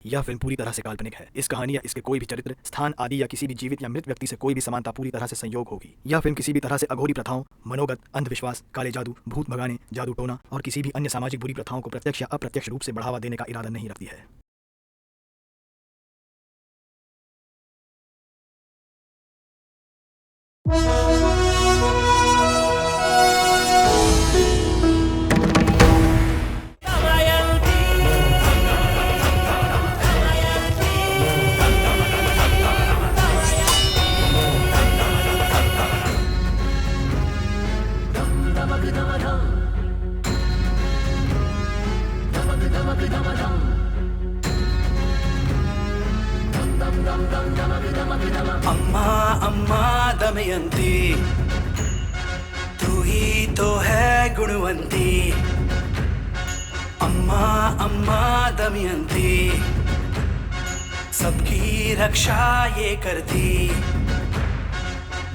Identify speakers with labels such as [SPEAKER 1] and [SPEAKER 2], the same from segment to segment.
[SPEAKER 1] यह फिल्म पूरी तरह से काल्पनिक है। इस कहानी या इसके कोई भी चरित्र, स्थान आदि या किसी भी जीवित या मृत व्यक्ति से कोई भी समानता पूरी तरह से संयोग होगी। यह फिल्म किसी भी तरह से अघोरी प्रथाओं, मनोगत, अंधविश्वास, काले जादू, भूत भगाने, जादू टोना और किसी भी अन्य सामाजिक बुरी प्रथाओं को प्रत्यक्ष या अप्रत्यक्ष रूप से बढ़ावा देने का इरादा नहीं रखती है।
[SPEAKER 2] अम्मा अम्मा दमयंती, तू ही तो है गुणवंती। अम्मा अम्मा दमयंती, सबकी रक्षा ये करती।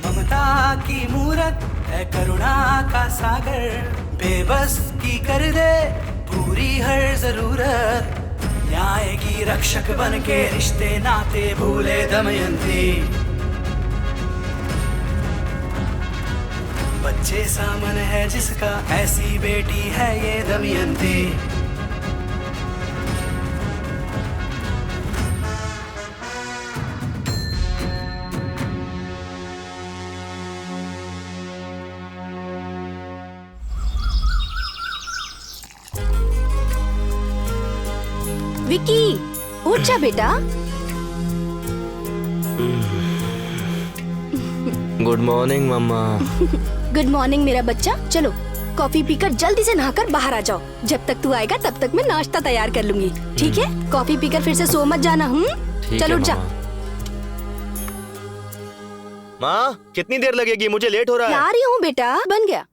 [SPEAKER 2] ममता की मूरत है, करुणा का सागर, बेबस की कर दे पूरी हर जरूरत। न्याय की रक्षक बन के रिश्ते नाते भूले दमयंती। बच्चे सा मन है जिसका, ऐसी बेटी है ये दमयंती।
[SPEAKER 3] विक्की, उठ जा बेटा।
[SPEAKER 4] गुड मॉर्निंग मम्मा।
[SPEAKER 3] गुड मॉर्निंग मेरा बच्चा। चलो कॉफी पीकर जल्दी से नहाकर बाहर आ जाओ। जब तक तू आएगा तब तक मैं नाश्ता तैयार कर लूंगी, ठीक है? कॉफी पीकर फिर से सो मत जाना। चलो उठ जा।
[SPEAKER 4] माँ कितनी देर लगेगी, मुझे लेट हो रहा है।
[SPEAKER 3] ला रही हूँ बेटा, बन गया।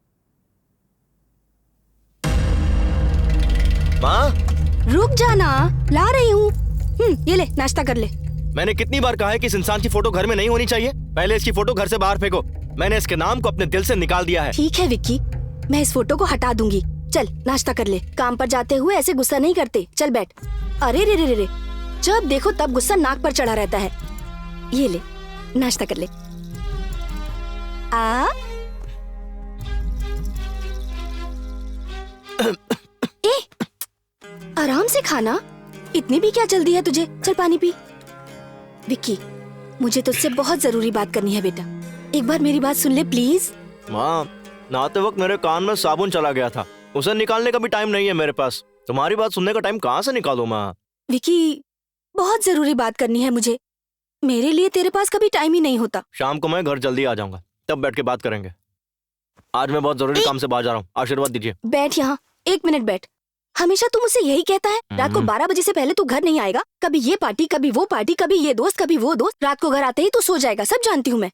[SPEAKER 4] माँ
[SPEAKER 3] रुक जाना, ला रही हूँ। ये ले, नाश्ता कर ले।
[SPEAKER 4] मैंने कितनी बार कहा है कि इस इंसान की फोटो घर में नहीं होनी चाहिए। पहले इसकी फोटो घर से बाहर फेंको। मैंने इसके नाम को अपने दिल से निकाल दिया है।
[SPEAKER 3] ठीक है विक्की, मैं इस फोटो को हटा दूंगी। चल नाश्ता कर ले। काम पर जाते हुए ऐसे गुस्सा नहीं करते। चल बैठ। अरे रे रे रे, जब देखो तब गुस्सा नाक पर चढ़ा रहता है। ये ले, नाश्ता कर ले। आराम से खाना, इतनी भी क्या जल्दी है तुझे? चल पानी पी। विक्की, मुझे तुझसे बहुत जरूरी बात करनी है बेटा। एक बार मेरी बात सुन ले प्लीज।
[SPEAKER 4] माँ नहाते वक्त मेरे कान में साबुन चला गया था, उसे निकालने का भी टाइम नहीं है मेरे पास। तुम्हारी बात सुनने का टाइम कहाँ से निकालूं माँ?
[SPEAKER 3] विक्की, बहुत जरूरी बात करनी है मुझे। मेरे लिए तेरे पास कभी टाइम ही नहीं होता।
[SPEAKER 4] शाम को मैं घर जल्दी आ जाऊंगा, तब बैठ के बात करेंगे। आज मैं बहुत जरूरी काम से बाहर जा रहा हूँ, आशीर्वाद दीजिए।
[SPEAKER 3] बैठ यहाँ, 1 मिनट बैठ। हमेशा तू मुझसे यही कहता है, रात को 12 बजे से पहले तू घर नहीं आएगा। कभी ये पार्टी, कभी वो पार्टी, कभी ये दोस्त, कभी वो दोस्त। रात को घर आते ही तू सो जाएगा, सब जानती हूँ मैं।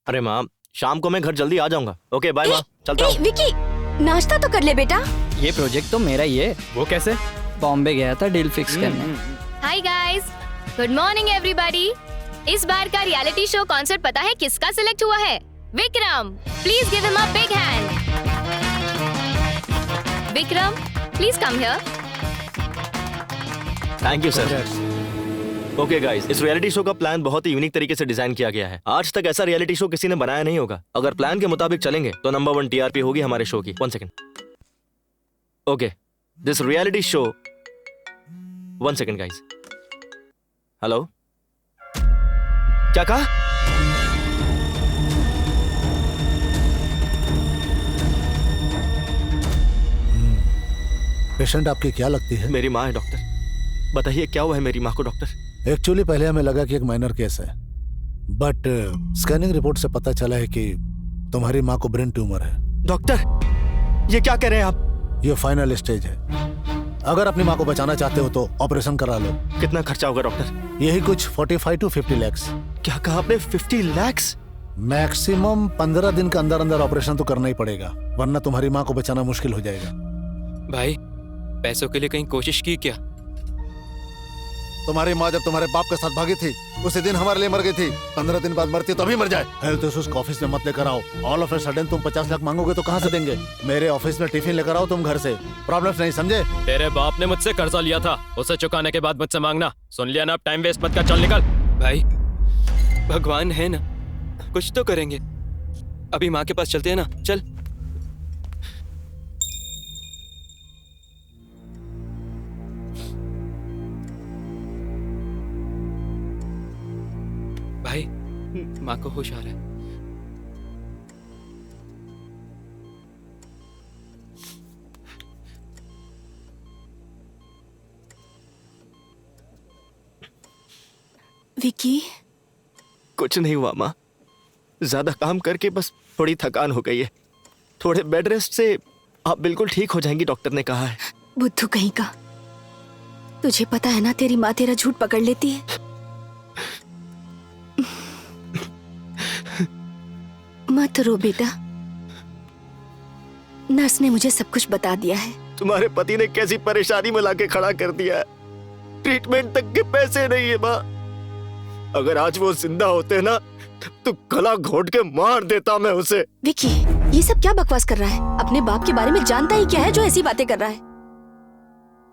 [SPEAKER 4] अरे माँ, शाम को मैं घर जल्दी आ जाऊंगा। ओके बाय माँ, चलता हूँ।
[SPEAKER 3] विक्की, नाश्ता तो कर ले बेटा।
[SPEAKER 5] ये प्रोजेक्ट तो मेरा ही है।
[SPEAKER 6] वो कैसे?
[SPEAKER 5] बॉम्बे गया था डील फिक्स करने।
[SPEAKER 7] Hi guys, good morning everybody. इस बार का रियलिटी शो कॉन्सेप्ट पता है किसका सिलेक्ट हुआ है? Vikram. Please give him a big hand. Vikram, please come here.
[SPEAKER 4] Thank you sir. Okay guys, इस रियलिटी शो का प्लान बहुत ही यूनिक तरीके से डिजाइन किया गया है। आज तक ऐसा रियलिटी शो किसी ने बनाया नहीं होगा। अगर प्लान के मुताबिक चलेंगे तो नंबर 1 टीआरपी होगी हमारे शो की। 1 second. Okay, this reality show 1 second guys. Hello, क्या कहा?
[SPEAKER 8] पेशेंट आपकी क्या लगती है?
[SPEAKER 4] मेरी माँ है डॉक्टर। बताइए क्या हुआ है मेरी माँ को डॉक्टर?
[SPEAKER 8] एक्चुअली पहले हमें लगा कि एक माइनर केस है, बट स्कैनिंग रिपोर्ट से पता चला है कि तुम्हारी माँ को ब्रेन ट्यूमर है।
[SPEAKER 4] डॉक्टर, ये क्या कह रहे हैं आप?
[SPEAKER 8] ये फाइनल स्टेज है। अगर अपनी माँ को बचाना चाहते हो तो ऑपरेशन करा लो।
[SPEAKER 4] कितना खर्चा होगा डॉक्टर?
[SPEAKER 8] यही कुछ 45 to 50 लाख।
[SPEAKER 4] क्या कहा आपने? 50 लाख?
[SPEAKER 8] मैक्सिमम 15 दिन के अंदर अंदर ऑपरेशन तो करना ही पड़ेगा, वरना तुम्हारी माँ को बचाना मुश्किल हो जाएगा।
[SPEAKER 6] भाई, पैसों के लिए कहीं कोशिश की क्या?
[SPEAKER 8] तुम्हारी माँ जब तुम्हारे बाप के साथ भागी थी उसी दिन हमारे लिए मर गई थी। 15 दिन बाद मरती तो अभी मर जाए। हेल्थ इश्यूज को ऑफिस में मत लेकर आओ। ऑल ऑफ ए सडन तुम 50 लाख मांगोगे तो कहाँ से देंगे? मेरे ऑफिस में टिफिन लेकर आओ तुम घर से। प्रॉब्लम्स नहीं समझे?
[SPEAKER 6] तेरे बाप ने मुझसे कर्जा लिया था, उसे चुकाने के बाद मुझसे मांगना। सुन लिया ना? अब टाइम वेस्ट मत कर, चल निकल।
[SPEAKER 9] भाई भगवान है ना, कुछ तो करेंगे। अभी माँ के पास चलते हैं ना, चल। भाई माँ को होश आ रहा है।
[SPEAKER 3] विकी,
[SPEAKER 4] कुछ नहीं हुआ माँ, ज्यादा काम करके बस थोड़ी थकान हो गई है। थोड़े बेड रेस्ट से आप बिल्कुल ठीक हो जाएंगी, डॉक्टर ने कहा है।
[SPEAKER 3] बुद्धू कहीं का, तुझे पता है ना तेरी माँ तेरा झूठ पकड़ लेती है। मत रो बेटा, नर्स ने मुझे सब कुछ बता दिया है।
[SPEAKER 4] तुम्हारे पति ने कैसी परेशानी में लाके खड़ा कर दिया है, ट्रीटमेंट तक के पैसे नहीं है माँ। अगर आज वो जिंदा होते ना तो गला घोट के मार देता मैं उसे।
[SPEAKER 3] विकी, ये सब क्या बकवास कर रहा है? अपने बाप के बारे में जानता ही क्या है जो ऐसी बातें कर रहा है?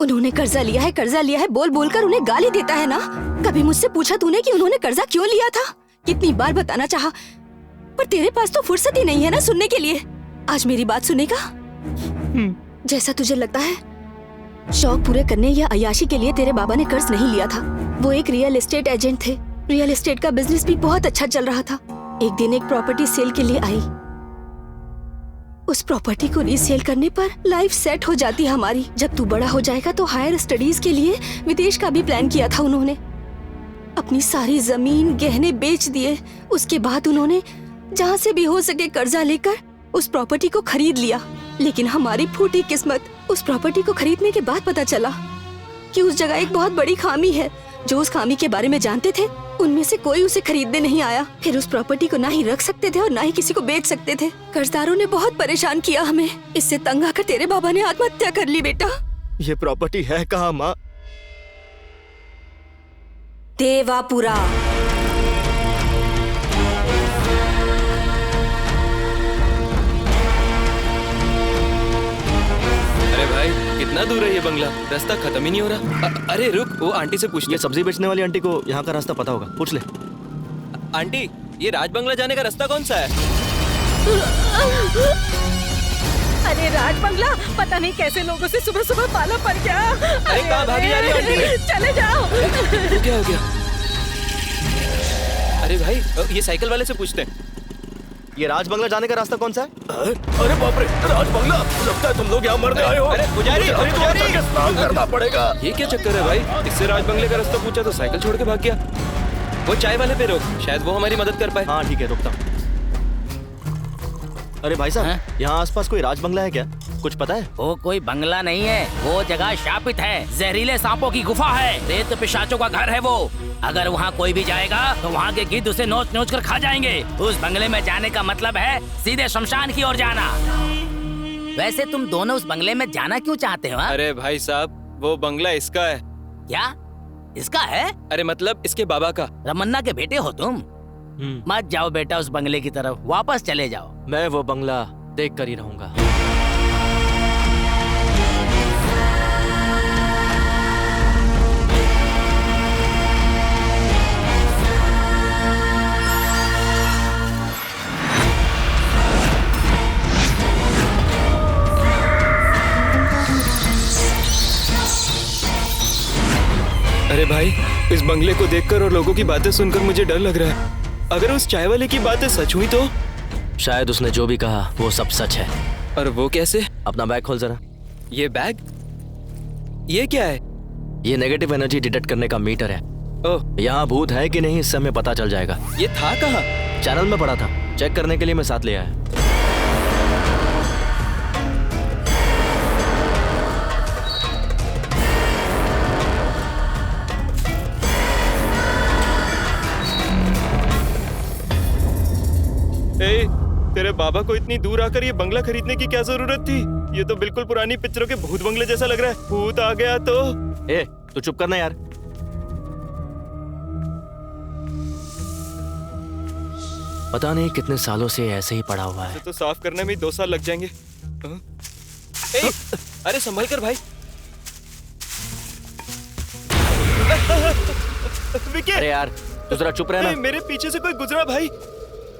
[SPEAKER 3] उन्होंने कर्जा लिया है बोल बोल कर उन्हें गाली देता है ना। कभी मुझसे पूछा तूने कि उन्होंने कर्जा क्यों लिया था? कितनी बार बताना चाहा, पर तेरे पास तो फुर्सत ही नहीं है ना सुनने के लिए। आज मेरी बात सुनेगा? जैसा तुझे लगता है, शौक पूरे करने या अय्याशी के लिए तेरे बाबा ने कर्ज नहीं लिया था। वो एक रियल एस्टेट एजेंट थे। रियल एस्टेट का बिजनेस भी बहुत अच्छा चल रहा था। एक दिन एक प्रॉपर्टी सेल के लिए आई। उस प्रॉपर्टी को रीसेल करने पर लाइफ सेट हो जाती हमारी। जब तू बड़ा हो जाएगा तो हायर स्टडीज के लिए विदेश का भी प्लान किया था उन्होंने। अपनी सारी जमीन गहने बेच दिए। उसके बाद उन्होंने जहाँ से भी हो सके कर्जा लेकर उस प्रॉपर्टी को खरीद लिया। लेकिन हमारी फूटी किस्मत, उस प्रॉपर्टी को खरीदने के बाद पता चला कि उस जगह एक बहुत बड़ी खामी है। जो उस खामी के बारे में जानते थे उनमें से कोई उसे खरीदने नहीं आया। फिर उस प्रॉपर्टी को ना ही रख सकते थे और ना ही किसी को बेच सकते थे। कर्जदारों ने बहुत परेशान किया हमें। इससे तंग आकर तेरे बाबा ने आत्महत्या कर ली। बेटा,
[SPEAKER 4] ये प्रॉपर्टी है कहाँ माँ?
[SPEAKER 3] देवापुरा।
[SPEAKER 9] अरे भाई कितना दूर है ये बंगला? रास्ता खत्म ही नहीं हो रहा। अरे रुक, वो आंटी से पूछ ले।
[SPEAKER 4] ये सब्जी बेचने वाली आंटी को यहाँ का रास्ता पता होगा, पूछ ले।
[SPEAKER 9] आंटी, ये राज बंगला जाने का रास्ता कौन सा है?
[SPEAKER 10] अरे राज बंगला, पता नहीं कैसे लोगों से सुबह सुबह पाला पड़ गया।
[SPEAKER 9] अरे कहाँ भागी जा रही है आंटी?
[SPEAKER 10] चले जाओ।
[SPEAKER 9] क्या हो गया? अरे भाई, ये साइकिल वाले से पूछते हैं।
[SPEAKER 4] ये राज बंगला जाने का रास्ता कौन सा है?
[SPEAKER 6] अरे बाप रे, राज बंगला! लगता है तुम लोग यहाँ मरने आए हो।
[SPEAKER 9] अरे पुजारी,
[SPEAKER 6] स्नान करना पड़ेगा।
[SPEAKER 9] ये क्या चक्कर है भाई? इससे राज बंगले का रास्ता पूछा तो साइकिल छोड़ के भाग गया। वो चाय वाले पे रोक, शायद वो हमारी मदद कर पाए।
[SPEAKER 4] हाँ ठीक है, रुकता हूँ। अरे भाई साहब, यहाँ आसपास कोई राज बंगला है क्या? कुछ पता है?
[SPEAKER 11] वो कोई बंगला नहीं है, वो जगह शापित है। जहरीले सांपों की गुफा है, रेत पिशाचों का घर है वो। अगर वहाँ कोई भी जाएगा तो वहाँ के गिद्ध उसे नोच नोच कर खा जाएंगे। उस बंगले में जाने का मतलब है सीधे शमशान की ओर जाना। वैसे तुम दोनों उस बंगले में जाना क्यों चाहते हो?
[SPEAKER 9] अरे भाई साहब, वो बंगला इसका है।
[SPEAKER 11] क्या इसका है?
[SPEAKER 9] अरे मतलब इसके बाबा का।
[SPEAKER 11] रमन्ना के बेटे हो तुम? मत जाओ बेटा उस बंगले की तरफ, वापस चले जाओ।
[SPEAKER 4] मैं वो बंगला देख कर ही रहूंगा।
[SPEAKER 9] अरे भाई, इस बंगले को देखकर और लोगों की बातें सुनकर मुझे डर लग रहा है। अगर उस चाय वाले की बातें सच हुई तो?
[SPEAKER 4] शायद उसने जो भी कहा वो सब सच है।
[SPEAKER 9] और वो कैसे?
[SPEAKER 4] अपना बैग खोल जरा।
[SPEAKER 9] ये बैग? ये क्या है?
[SPEAKER 4] ये नेगेटिव एनर्जी डिटेक्ट करने का मीटर है।
[SPEAKER 9] ओह,
[SPEAKER 4] यहाँ भूत है कि नहीं इससे हमें पता चल जाएगा।
[SPEAKER 9] ये था कहाँ?
[SPEAKER 4] चैनल में पड़ा था, चेक करने के लिए मैं साथ ले आया।
[SPEAKER 9] तेरे बाबा को इतनी दूर आकर ये बंगला खरीदने की क्या जरूरत थी? ये तो बिल्कुल पुरानी पिक्चरों के भूत बंगले जैसा लग रहा है। भूत आ गया तो?
[SPEAKER 4] ए, तू चुप करना यार। पता नहीं कितने सालों से ऐसे ही पड़ा हुआ है।
[SPEAKER 9] तो साफ करने में 2 साल लग जाएंगे। हाँ? ए, अरे संभल कर भाई। विकी!
[SPEAKER 4] अरे यार तू जरा चुप रहना।
[SPEAKER 9] मेरे पीछे से कोई गुजरा भाई।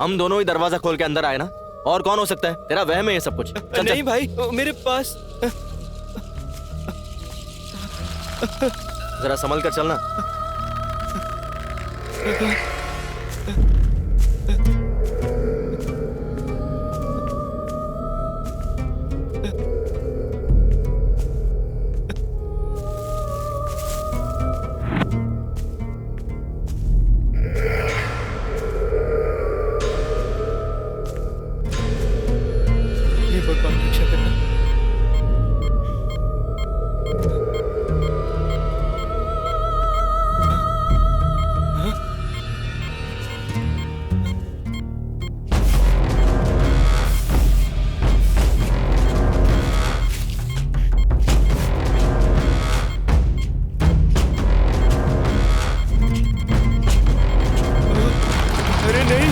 [SPEAKER 4] हम दोनों ही दरवाजा खोल के अंदर आए ना, और कौन हो सकता है? तेरा वहम है ये सब कुछ। चल,
[SPEAKER 9] नहीं
[SPEAKER 4] चल।
[SPEAKER 9] भाई, मेरे पास
[SPEAKER 4] जरा संभल कर चलना।
[SPEAKER 9] ये भगवान रक्षा करना। अरे नहीं।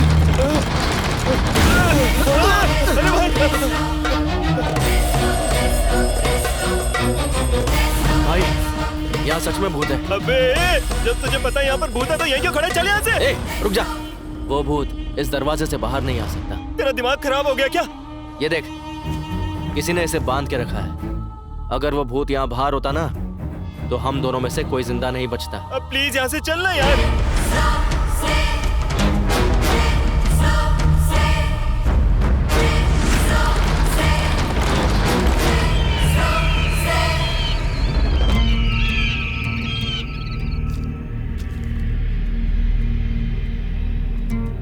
[SPEAKER 9] अरे
[SPEAKER 4] भाई यहाँ सच में भूत है।
[SPEAKER 9] अबे जब तुझे पता है यहाँ पर भूत है तो यहीं क्यों खड़े? चल यहाँ से।
[SPEAKER 4] ए, रुक जा। वो भूत इस दरवाजे से बाहर नहीं आ सकता।
[SPEAKER 9] तेरा दिमाग खराब हो गया क्या?
[SPEAKER 4] ये देख, किसी ने इसे बांध के रखा है। अगर वो भूत यहाँ बाहर होता ना, तो हम दोनों में से कोई जिंदा नहीं बचता।
[SPEAKER 9] अब प्लीज यहाँ से चलना यार।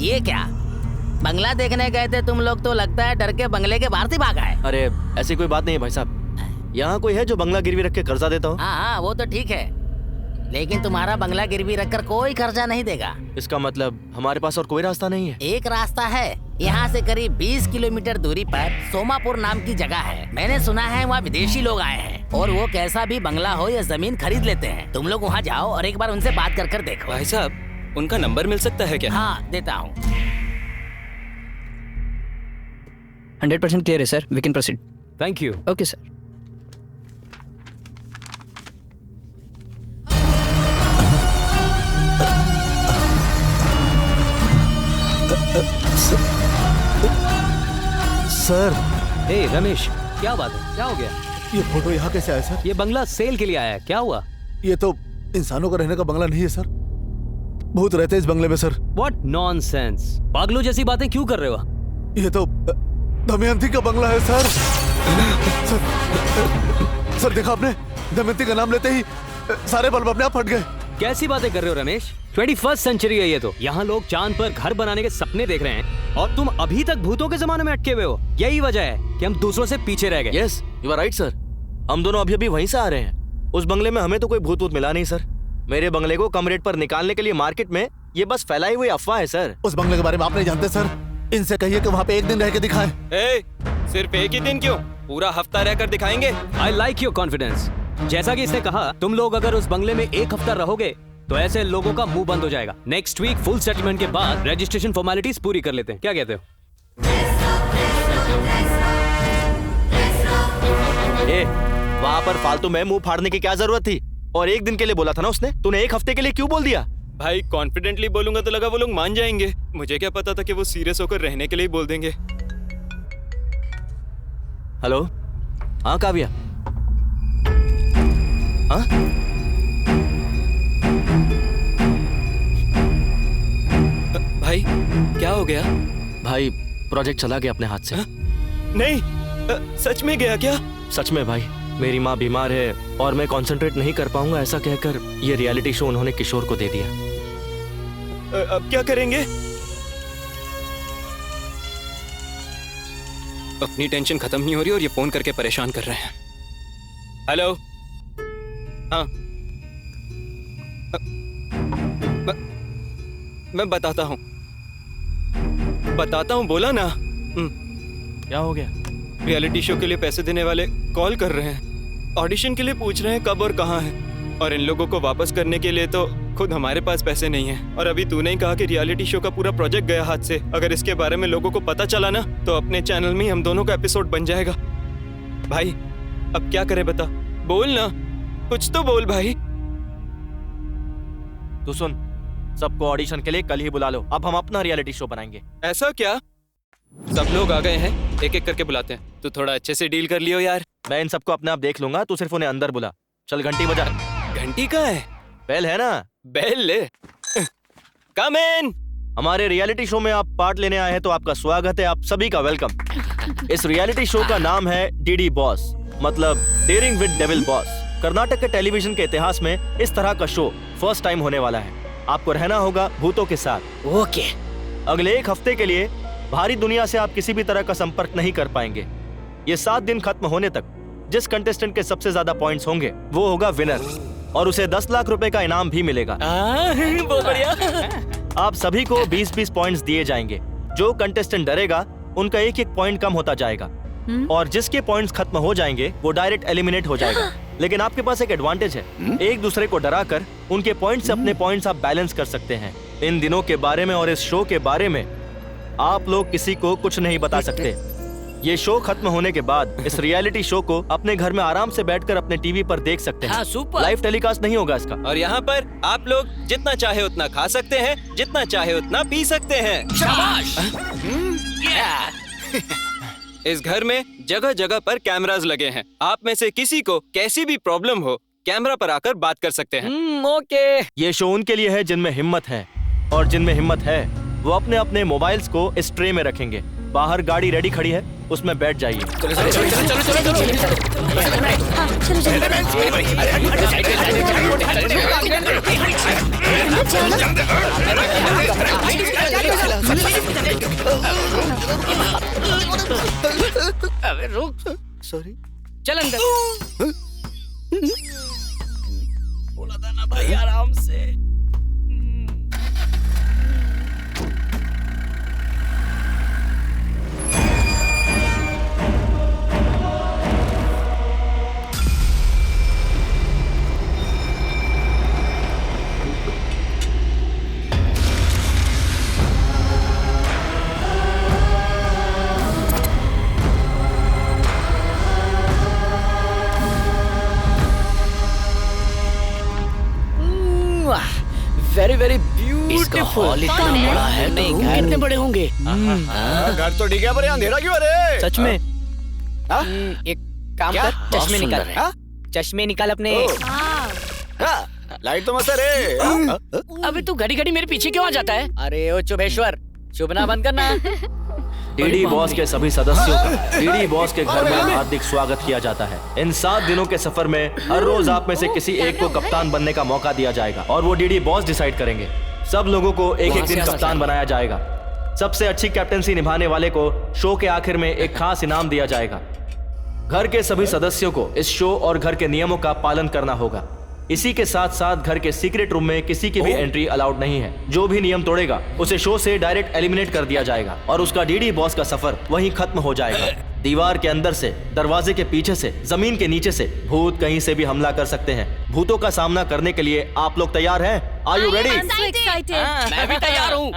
[SPEAKER 11] ये क्या बंगला देखने गए थे तुम लोग? तो लगता है डर के बंगले के बाहर से भागा है।
[SPEAKER 4] अरे ऐसी कोई बात नहीं है भाई साहब। यहाँ कोई है जो बंगला गिरवी रख के कर्जा देता हो?
[SPEAKER 11] हाँ वो तो ठीक है, लेकिन तुम्हारा बंगला गिरवी रखकर कोई कर्जा नहीं देगा।
[SPEAKER 4] इसका मतलब हमारे पास और कोई रास्ता नहीं है?
[SPEAKER 11] एक रास्ता है। यहाँ से करीब 20 किलोमीटर दूरी पर सोमापुर नाम की जगह है। मैंने सुना है वहाँ विदेशी लोग आए हैं और वो कैसा भी बंगला हो या जमीन खरीद लेते हैं। तुम लोग वहाँ जाओ और एक बार उनसे बात कर देखो।
[SPEAKER 9] भाई साहब उनका नंबर मिल सकता है क्या?
[SPEAKER 11] हाँ देता हूँ।
[SPEAKER 5] 100% क्लियर है sir, we can proceed.
[SPEAKER 9] Thank you.
[SPEAKER 5] Okay sir.
[SPEAKER 8] Sir
[SPEAKER 12] hey Ramesh, क्या बात है? क्या हो गया?
[SPEAKER 8] ये फोटो यहाँ कैसे आया सर?
[SPEAKER 12] ये बंगला सेल के लिए आया है, क्या हुआ?
[SPEAKER 8] ये तो इंसानों का रहने का बंगला नहीं है सर, भूत रहते हैं इस बंगले में सर।
[SPEAKER 12] व्हाट नॉनसेंस, पागलों जैसी बातें क्यों कर रहे हो?
[SPEAKER 8] ये तो दमयंती का बंगला है सर। सर देखा आपने, दमयंती का नाम लेते ही सारे बल्ब अपने आप फट गए।
[SPEAKER 12] कैसी बातें कर रहे हो रमेश? 21st सेंचुरी है ये तो। यहाँ लोग चांद पर घर बनाने के सपने देख रहे हैं और तुम अभी तक भूतों के जमाने में अटके हुए हो। यही वजह है कि हम दूसरों से पीछे रह गए।
[SPEAKER 4] Yes you are right sir, हम दोनों अभी वहीं से आ रहे हैं। उस बंगले में हमें तो कोई भूत मिला नहीं सर। मेरे बंगले को कम रेट पर निकालने के लिए मार्केट में ये बस फैलाई हुई अफवाह है सर।
[SPEAKER 8] उस बंगले के बारे में आप नहीं जानते सर, इनसे कहिए कि वहाँ पे एक दिन रह के दिखाएं।
[SPEAKER 9] सिर्फ एक ही दिन क्यों, पूरा हफ्ता रहकर दिखाएंगे।
[SPEAKER 12] I like your confidence. जैसा कि इसने कहा, तुम लोग अगर उस बंगले में एक हफ्ता रहोगे तो ऐसे लोगों का मुंह बंद हो जाएगा। नेक्स्ट वीक फुल सेटलमेंट के बाद रजिस्ट्रेशन फॉर्मेलिटीज पूरी कर लेते हैं, क्या कहते हो?
[SPEAKER 4] वहाँ पर फालतू में मुंह फाड़ने की क्या जरूरत थी? और एक दिन के लिए बोला था ना उसने, तूने एक हफ्ते के लिए क्यों बोल दिया?
[SPEAKER 9] भाई कॉन्फिडेंटली बोलूंगा तो लगा वो लोग मान जाएंगे। मुझे क्या पता था कि वो सीरियस होकर रहने के लिए बोल देंगे।
[SPEAKER 4] हेलो, हाँ काव्या। हाँ
[SPEAKER 9] भाई क्या हो गया?
[SPEAKER 4] भाई प्रोजेक्ट चला गया अपने हाथ से।
[SPEAKER 9] नहीं, सच में गया क्या?
[SPEAKER 4] सच में भाई, मेरी माँ बीमार है और मैं कंसंट्रेट नहीं कर पाऊंगा, ऐसा कहकर ये रियलिटी शो उन्होंने किशोर को दे दिया।
[SPEAKER 9] अब क्या करेंगे? अपनी टेंशन खत्म नहीं हो रही और ये फोन करके परेशान कर रहे हैं। हेलो, हाँ मैं बताता हूँ बोला ना।
[SPEAKER 4] क्या हो गया?
[SPEAKER 9] रियलिटी शो के लिए पैसे देने वाले कॉल कर रहे हैं, ऑडिशन के लिए पूछ रहे हैं कब और कहाँ है, और इन लोगों को वापस करने के लिए तो खुद हमारे पास पैसे नहीं है और अभी तूने ही कहा कि रियलिटी शो का पूरा प्रोजेक्ट गया हाथ से। अगर इसके बारे में लोगों को पता चला ना तो अपने चैनल में ही हम दोनों का एपिसोड बन जाएगा। भाई अब क्या करें बता, बोल ना, कुछ तो बोल भाई।
[SPEAKER 4] तू सुन, सबको ऑडिशन के लिए कल ही बुला लो। अब हम अपना रियलिटी शो बनाएंगे।
[SPEAKER 9] ऐसा क्या? सब लोग आ गए हैं, एक एक करके बुलाते हैं। तू थोड़ा अच्छे से डील कर लियो यार।
[SPEAKER 4] मैं इन सबको अपने आप देख लूंगा, तू सिर्फ उन्हें अंदर बुला। चल घंटी बजा।
[SPEAKER 9] घंटी कहाँ है?
[SPEAKER 4] बेल है ना?
[SPEAKER 9] बेल ले। कम इन।
[SPEAKER 4] हमारे रियलिटी शो में आप पार्ट लेने आए हैं तो आपका स्वागत है, आप सभी का वेलकम। इस रियलिटी शो का नाम है डीडी बॉस, मतलब daring with devil boss. Karnataka के टेलीविजन के इतिहास में इस तरह का शो फर्स्ट टाइम होने वाला है। आपको रहना होगा भूतों के साथ।
[SPEAKER 11] ओके।
[SPEAKER 4] अगले 1 हफ्ते के लिए बाहरी दुनिया से आप किसी भी तरह का संपर्क नहीं कर पाएंगे। ये 7 दिन खत्म होने तक जिस कंटेस्टेंट के सबसे ज्यादा पॉइंट्स होंगे वो होगा विनर और उसे 10 लाख रुपए का इनाम भी मिलेगा।
[SPEAKER 11] बहुत बढ़िया।
[SPEAKER 4] आप सभी को 20-20 पॉइंट्स दिए जाएंगे। जो कंटेस्टेंट डरेगा उनका 1-1 पॉइंट कम होता जाएगा और जिसके पॉइंट्स खत्म हो जाएंगे वो डायरेक्ट एलिमिनेट हो जाएगा। लेकिन आपके पास एक एडवांटेज है, एक दूसरे को डराकर उनके पॉइंट से अपने पॉइंट्स आप बैलेंस कर सकते हैं। इन दिनों के बारे में और इस शो के बारे में आप लोग किसी को कुछ नहीं बता सकते। ये शो खत्म होने के बाद इस रियलिटी शो को अपने घर में आराम से बैठकर अपने टीवी पर देख सकते हैं। लाइव टेलीकास्ट नहीं होगा इसका।
[SPEAKER 9] और यहाँ पर आप लोग जितना चाहे उतना खा सकते हैं, जितना चाहे उतना पी सकते हैं।
[SPEAKER 11] शाबाश।
[SPEAKER 9] इस घर में जगह जगह पर कैमरास लगे हैं। आप में से किसी को कैसी भी प्रॉब्लम हो कैमरा पर आकर बात कर सकते हैं।
[SPEAKER 11] ओके।
[SPEAKER 4] ये शो उनके लिए है जिनमें हिम्मत है, और जिनमें हिम्मत है वो अपने अपने मोबाइल्स को इस ट्रे में रखेंगे। बाहर गाड़ी रेडी खड़ी है, उसमें बैठ जाइए।
[SPEAKER 11] अबे रुक।
[SPEAKER 4] सॉरी।
[SPEAKER 11] चल अंदर। बोला था ना भाई आराम से। Very very beautiful.
[SPEAKER 10] इतना बड़ा है तो
[SPEAKER 11] कितने बड़े होंगे?
[SPEAKER 1] घर तो ठीक है पर अंधेरा क्यों? अरे
[SPEAKER 5] सच में? एक काम कर, चश्मे निकाल। चश्मे निकाल अपने।
[SPEAKER 1] लाइट तो मत रे।
[SPEAKER 11] अबे तू घड़ी घड़ी मेरे पीछे क्यों आ जाता है?
[SPEAKER 5] अरे ओ चुभेश्वर, चुभना बंद करना।
[SPEAKER 4] डीडी बॉस के सभी सदस्यों का डीडी बॉस के घर में हार्दिक स्वागत किया जाता है। इन 7 दिनों के सफर में हर रोज आप में से किसी एक को कप्तान बनने का मौका दिया जाएगा और वो डीडी बॉस डिसाइड करेंगे। सब लोगों को एक-एक दिन कप्तान बनाया जाएगा। सबसे अच्छी कैप्टनसी निभाने वाले को शो के आखिर में एक खास इनाम दिया जाएगा। घर के सभी सदस्यों को इस शो और घर के नियमों का पालन करना होगा। इसी के साथ साथ घर के सीक्रेट रूम में किसी की भी एंट्री अलाउड नहीं है। जो भी नियम तोड़ेगा उसे शो से डायरेक्ट एलिमिनेट कर दिया जाएगा और उसका डीडी बॉस का सफर वहीं खत्म हो जाएगा। दीवार के अंदर से, दरवाजे के पीछे से, जमीन के नीचे से भूत कहीं से भी हमला कर सकते हैं। भूतों का सामना करने के लिए आप लोग तैयार हैं? Are you ready?
[SPEAKER 11] मैं भी तैयार हूँ।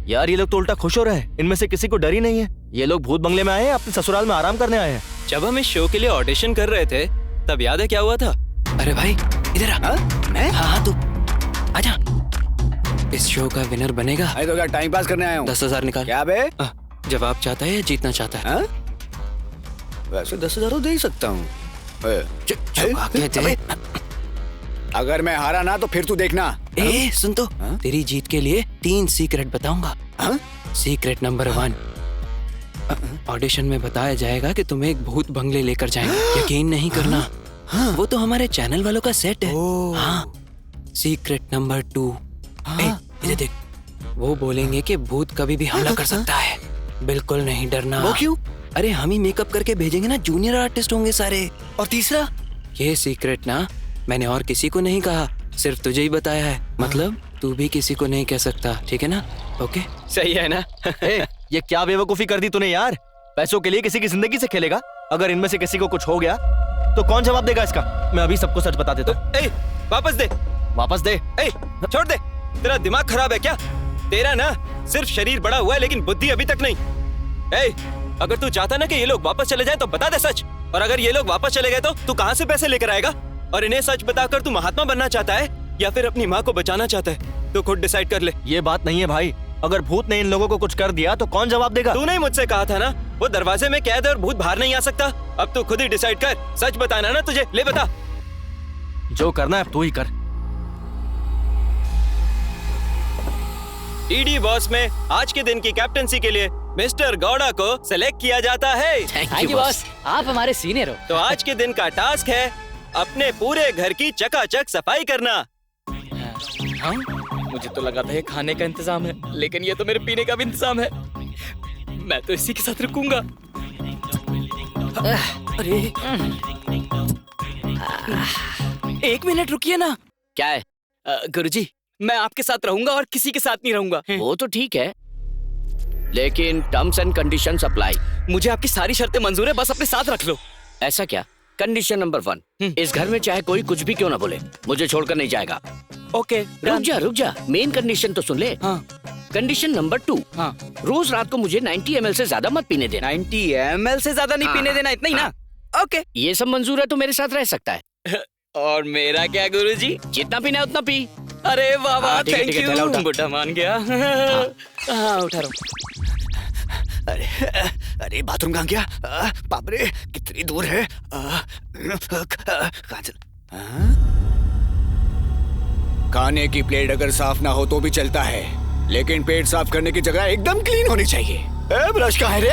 [SPEAKER 4] यार ये लोग तो उल्टा खुश हो रहे हैं। इनमें से किसी को डर ही नहीं है। ये लोग भूत बंगले में आए हैं, अपने ससुराल में आराम करने आए हैं।
[SPEAKER 9] जब हम इस शो के लिए ऑडिशन कर रहे थे तब याद है क्या हुआ था? अरे भाई इधर आ। मैं? हाँ तू आजा। इस शो का विनर बनेगा।
[SPEAKER 1] अरे तो क्या टाइम पास करने आया हूँ?
[SPEAKER 9] 10,000 निकाल।
[SPEAKER 1] क्या बे?
[SPEAKER 9] जवाब चाहता है या जीतना चाहता है?
[SPEAKER 1] वैसे 10,000 तो दे ही सकता हूँ। अगर मैं हारा ना तो फिर तू देखना।
[SPEAKER 9] सुन तो, तेरी जीत के लिए 3 सीक्रेट बताऊंगा। सीक्रेट नंबर 1, ऑडिशन में बताया जाएगा कि तुम्हें एक भूत बंगले लेकर जाएंगे। यकीन नहीं करना, वो तो हमारे चैनल वालों का सेट है। हाँ। सीक्रेट नंबर 2, इधर देख, वो बोलेंगे कि भूत कभी भी हमला कर सकता है, बिल्कुल नहीं डरना।
[SPEAKER 1] वो क्यों?
[SPEAKER 9] अरे हम ही मेकअप करके भेजेंगे ना, जूनियर आर्टिस्ट होंगे सारे।
[SPEAKER 1] और तीसरा?
[SPEAKER 9] ये सीक्रेट ना मैंने और किसी को नहीं कहा, सिर्फ तुझे ही बताया है। मतलब तू भी किसी को नहीं कह सकता, ठीक है ना? ओके,
[SPEAKER 4] सही है ना? ये क्या बेवकूफी कर दी तूने यार। पैसों के लिए किसी की जिंदगी से खेलेगा। अगर इनमें से किसी को कुछ हो गया तो कौन जवाब देगा इसका? मैं अभी सबको सच बता देता हूँ।
[SPEAKER 9] वापस दे।
[SPEAKER 12] वापस दे।
[SPEAKER 6] ए, छोड़ दे। तेरा दिमाग खराब है क्या? तेरा ना सिर्फ शरीर बड़ा हुआ है लेकिन बुद्धि अभी तक नहीं। ए, अगर तू चाहता ना कि ये लोग वापस चले जाएं तो बता दे सच। और अगर ये लोग वापस चले गए तो तू कहाँ से पैसे लेकर आएगा? और इन्हें सच बताकर तू महात्मा बनना चाहता है या फिर अपनी माँ को बचाना चाहता है? तो खुद डिसाइड कर ले।
[SPEAKER 4] ये बात नहीं है भाई, अगर भूत ने इन लोगों को कुछ कर दिया तो कौन जवाब देगा?
[SPEAKER 6] तूने ही मुझसे कहा था ना वो दरवाजे में कैद है और भूत बाहर नहीं आ सकता। अब तू खुद ही डिसाइड कर, सच बताना ना तुझे। ले बता।
[SPEAKER 4] जो करना है तू ही कर।
[SPEAKER 6] ईडी बॉस में आज के दिन की कैप्टनसी के लिए मिस्टर गौड़ा को सिलेक्ट किया जाता है।
[SPEAKER 5] थैंक यू बॉस, आप हमारे सीनियर हो।
[SPEAKER 6] तो आज के दिन का टास्क है अपने पूरे घर की चकाचक सफाई करना।
[SPEAKER 5] हाँ? मुझे तो लगा था ये खाने का इंतजाम है, लेकिन ये तो मेरे पीने का भी इंतजाम है। मैं तो इसी के साथ रुकूंगा। अरे एक मिनट रुकिए ना।
[SPEAKER 11] क्या है?
[SPEAKER 5] गुरुजी, मैं आपके साथ रहूंगा और किसी के साथ नहीं रहूंगा।
[SPEAKER 11] वो तो ठीक है, लेकिन टर्म्स एंड कंडीशंस अप्लाई।
[SPEAKER 5] मुझे आपकी सारी शर्तें मंजूर है, बस अपने साथ रख लो।
[SPEAKER 11] ऐसा क्या? कंडीशन नंबर 1, इस घर में चाहे कोई कुछ भी क्यों ना बोले, मुझे छोड़कर नहीं जाएगा।
[SPEAKER 5] ओके,
[SPEAKER 11] रुक जा, मेन कंडीशन तो सुन ले।
[SPEAKER 5] हाँ।
[SPEAKER 11] कंडीशन नंबर 2,
[SPEAKER 5] हाँ।
[SPEAKER 11] रोज रात को मुझे 90 ml से ज्यादा मत पीने देना।
[SPEAKER 5] 90 ml से ज्यादा नहीं पीने देना, इतना ही ना? ओके,
[SPEAKER 11] ये सब मंजूर है तो मेरे साथ रह सकता है।
[SPEAKER 5] और मेरा क्या गुरुजी?
[SPEAKER 11] जितना पीना है उतना पी।
[SPEAKER 5] अरे वाह वाह,
[SPEAKER 11] ठीक है,
[SPEAKER 5] थैंक
[SPEAKER 11] ठीक है, चला उठा।
[SPEAKER 5] यू। बुड्ढा मान गया। हाँ, उठा रहा हूँ।
[SPEAKER 1] अरे बाथरूम कहाँ गया? बाप रे, कितनी दूर है? कहाँ चल? खाने की प्लेट अगर साफ ना हो तो भी चलता है, लेकिन पेट साफ करने की जगह एकदम क्लीन होनी चाहिए। ब्रश कहाँ है रे?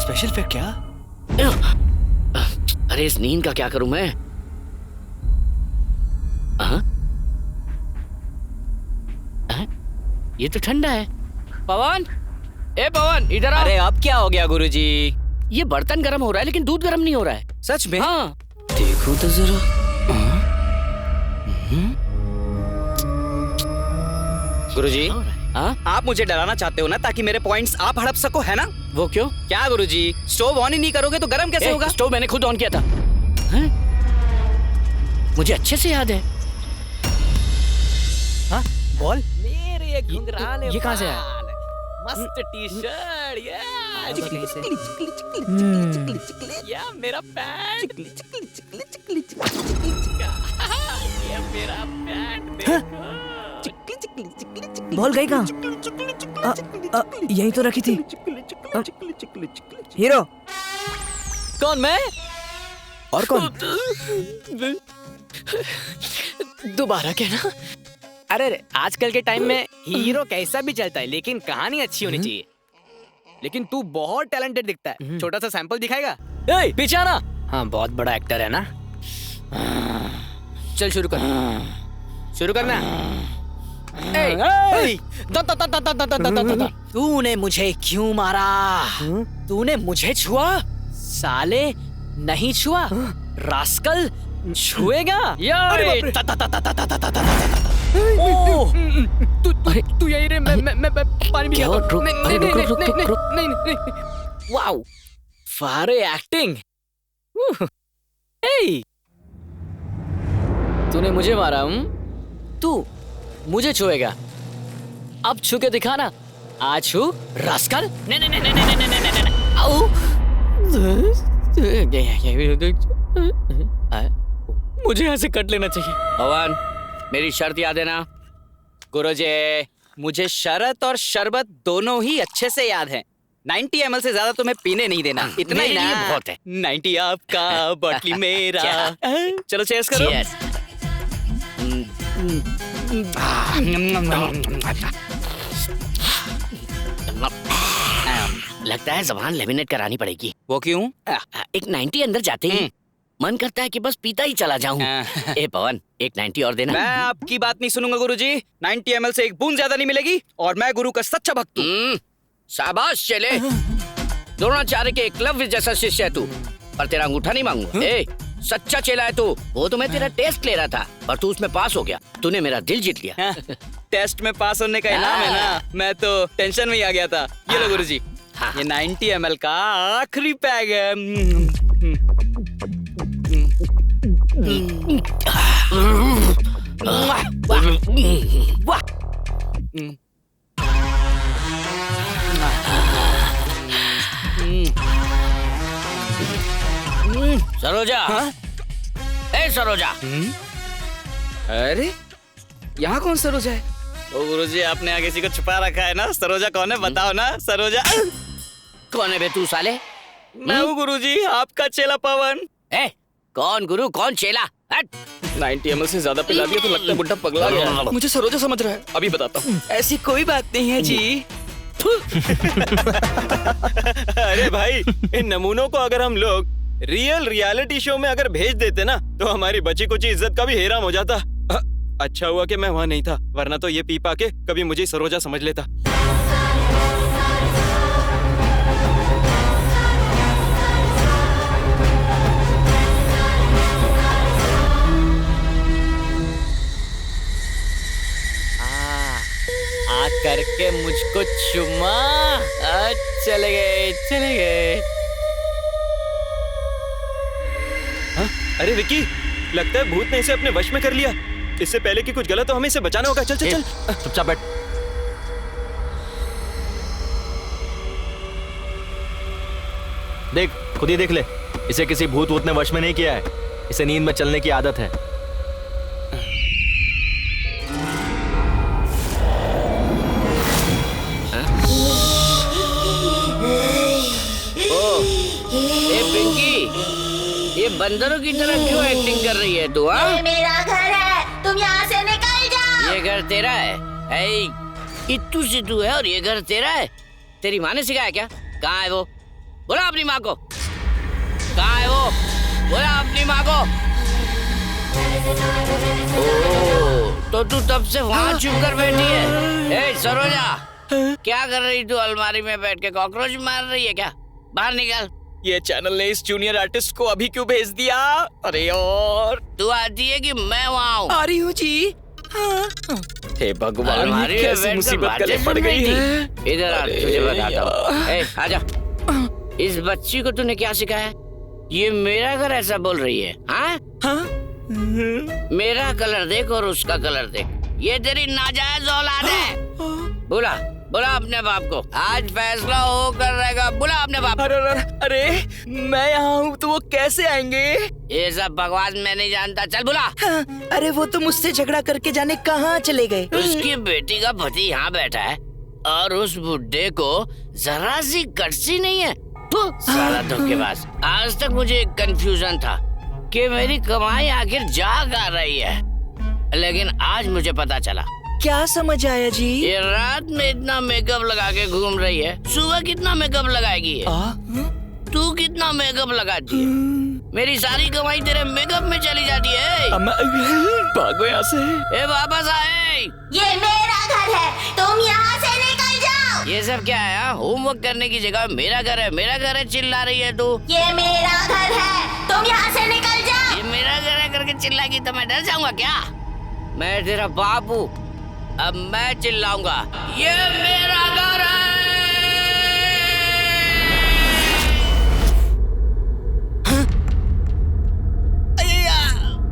[SPEAKER 1] स्पेशल इफेक्ट क्या?
[SPEAKER 11] अरे इस नींद का क्या करूं मैं? ये तो ठंडा है। पवन, ए पवन, इधर आ।
[SPEAKER 5] अरे अब क्या हो गया गुरुजी?
[SPEAKER 11] ये बर्तन गर्म हो रहा है लेकिन दूध गर्म नहीं हो रहा है।
[SPEAKER 5] सच में?
[SPEAKER 11] हाँ, देखो तो जरा।
[SPEAKER 5] गुरुजी,
[SPEAKER 11] हाँ?
[SPEAKER 5] आप मुझे डराना चाहते हो ना, ताकि मेरे पॉइंट्स आप हड़प सको, है ना?
[SPEAKER 11] वो क्यों?
[SPEAKER 5] क्या गुरुजी, स्टोव ऑन ही नहीं करोगे तो गर्म कैसे होगा?
[SPEAKER 11] स्टोव मैंने खुद ऑन किया था। हैं? मुझे अच्छे से याद है।
[SPEAKER 5] हाँ? बॉल?
[SPEAKER 11] मेरे घुंघराले
[SPEAKER 5] ये कहाँ से आया?
[SPEAKER 11] मस्त टी शर्ट,
[SPEAKER 5] या मेरा पैंट,
[SPEAKER 11] ये मेरा पैंट देखो।
[SPEAKER 13] बॉल गई कहाँ? यहीं तो रखी थी। हीरो
[SPEAKER 5] कौन? मैं?
[SPEAKER 13] और कौन?
[SPEAKER 5] दोबारा कहना। अरे आजकल के टाइम में हीरो कैसा भी चलता है, लेकिन कहानी अच्छी होनी चाहिए। लेकिन तू बहुत टैलेंटेड दिखता है। छोटा सा सैंपल दिखाएगा? ए, पीछे आना। हाँ, बहुत बड़ा एक्टर है ना। चल शुरू कर। शुरू करना। तूने मुझे क्यों मारा? तूने मुझे छुआ? साले नहीं छुआ, रास्कल छुएगा। तू यही रे, मैं पानी भी नहीं। वाओ, फारे एक्टिंग। तूने मुझे मारा? तू मुझे छुएगा? अब छू के दिखाना। आज छू, रास्कल। मुझे ऐसे कट लेना चाहिए।
[SPEAKER 11] भगवान, मेरी शर्त याद है ना?
[SPEAKER 5] गुरुजी, मुझे शरत और शरबत दोनों ही अच्छे से याद है। 90 ml से ज्यादा तुम्हें पीने नहीं देना, इतना ही ना?
[SPEAKER 11] बहुत है।
[SPEAKER 5] 90 आपका, बॉटली मेरा। चलो चेयर्स करो।
[SPEAKER 11] लगता है ज़बान लेमिनेट करानी पड़ेगी।
[SPEAKER 5] वो क्यों?
[SPEAKER 11] एक 90 अंदर जाते ही मन करता है कि बस पीता ही चला जाऊं। ए पवन, एक 90 और देना।
[SPEAKER 5] मैं आपकी बात नहीं सुनूंगा गुरुजी। 90 ml से एक बूंद ज्यादा नहीं मिलेगी, और मैं गुरु का सच्चा भक्त हूँ।
[SPEAKER 11] शाबाश चले। द्रोणाचार्य के एकलव्य जैसा शिष्य है तू, पर तेरा अंगूठा नहीं मांगूंगा। ए, सच्चा चेला है तू। वो तो मैं तेरा टेस्ट ले रहा था, पर तू उसमें पास हो गया। तूने मेरा दिल जीत लिया।
[SPEAKER 5] टेस्ट में पास होने का इनाम है ना। मैं तो टेंशन में ही आ गया था। ये लो गुरुजी, ये 90 ml का आखिरी पैग है।
[SPEAKER 11] सरोजा, ए सरोजा।
[SPEAKER 5] अरे यहाँ कौन सरोजा है? ओ गुरुजी, आपने आगे किसी को छुपा रखा है ना। सरोजा कौन है बताओ ना। सरोजा
[SPEAKER 11] कौन है बे तू साले?
[SPEAKER 5] मैं हूँ गुरुजी, आपका चेला पवन।
[SPEAKER 11] ए, कौन गुरु कौन चेला?
[SPEAKER 5] 90 ml से ज्यादा पिला दिया तो लगता है बुड्ढा पगला गया। मुझे सरोजा समझ रहा है, अभी बताता हूँ। ऐसी कोई बात नहीं है जी।
[SPEAKER 6] अरे भाई, इन नमूनों को अगर हम लोग रियलिटी शो में अगर भेज देते ना, तो हमारी बची कुछ इज्जत का भी हेराम हो जाता। अच्छा हुआ कि मैं वहाँ नहीं था, वरना तो ये पी पा के कभी मुझे सरोजा समझ लेता।
[SPEAKER 5] आ करके मुझको चुमा। चले गए चले गए।
[SPEAKER 6] अरे विकी, लगता है भूत ने इसे अपने वश में कर लिया। इससे पहले कि कुछ गलत हो, हमें इसे बचाना होगा। चल चल चल,
[SPEAKER 4] चुपचाप बैठ। देख, खुद ही देख ले। इसे किसी भूत वूत ने वश में नहीं किया है। इसे नींद में चलने की आदत है।
[SPEAKER 11] ये बंदरों की तरह क्यों एक्टिंग कर रही है तू?
[SPEAKER 14] ये मेरा घर है, तुम यहाँ से निकल जाओ।
[SPEAKER 11] ये घर तेरा है? इत्तू सिद्धू है और ये घर तेरा है? तेरी माँ ने सिखाया क्या? कहाँ है वो? बोला अपनी माँ को। कहाँ है वो? बोला अपनी माँ को। तो तू तब से वहाँ चुप कर बैठी है। ए सरोजा, क्या कर रही तू? अलमारी में बैठ के कॉकरोच मार रही है क्या? बाहर निकल।
[SPEAKER 5] ये चैनल ने इस जूनियर आर्टिस्ट को अभी क्यों भेज दिया? अरे और
[SPEAKER 11] तू आती है कि मैं वहाँ हूँ?
[SPEAKER 5] आ रही हूँ जी। हे भगवान, ये कैसी मुसीबत गले पड़ गई है।
[SPEAKER 11] इधर आ, तुझे बताता हूँ। आजा। इस बच्ची को तूने क्या सिखाया? ये मेरा घर ऐसा बोल रही है? हाँ? मेरा कलर देख और उसका कलर देख। ये तेरी नाजायज औलाद है। बोला बोला अपने बाप को। आज फैसला हो कर रहेगा। बोला अपने बाप।
[SPEAKER 5] अरे मैं यहाँ हूँ तो वो कैसे आएंगे?
[SPEAKER 11] ये सब बकवास मैं नहीं जानता। चल बोला।
[SPEAKER 13] अरे वो तो मुझसे झगड़ा करके जाने कहाँ चले गए।
[SPEAKER 11] उसकी बेटी का पति यहाँ बैठा है और उस बुड्ढे को जरा सी कटसी नहीं है। सारा धोखेबाज। आज तक मुझे एक कंफ्यूजन था कि मेरी कमाई आखिर जा कहाँ रही है, लेकिन आज मुझे पता चला।
[SPEAKER 13] क्या समझ आया जी?
[SPEAKER 11] ये रात में इतना मेकअप लगा के घूम रही है, सुबह कितना मेकअप लगाएगी ये? तू कितना मेकअप लगाती है? मेरी सारी कमाई तेरे मेकअप में चली जाती है।
[SPEAKER 5] भागो यहाँ से।
[SPEAKER 11] ए वापस आए।
[SPEAKER 14] ये मेरा घर है, तुम यहाँ से निकल जाओ।
[SPEAKER 11] ये सब क्या है? होमवर्क करने की जगह मेरा घर है चिल्ला रही है तू।
[SPEAKER 14] ये मेरा घर है, तुम यहाँ से निकल जाओ।
[SPEAKER 11] ये मेरा घर है करके चिल्लाएगी तो मैं डर जाऊंगा क्या? मैं तेरा बाप हूँ, अब मैं चिल्लाऊंगा। ये मेरा घर है।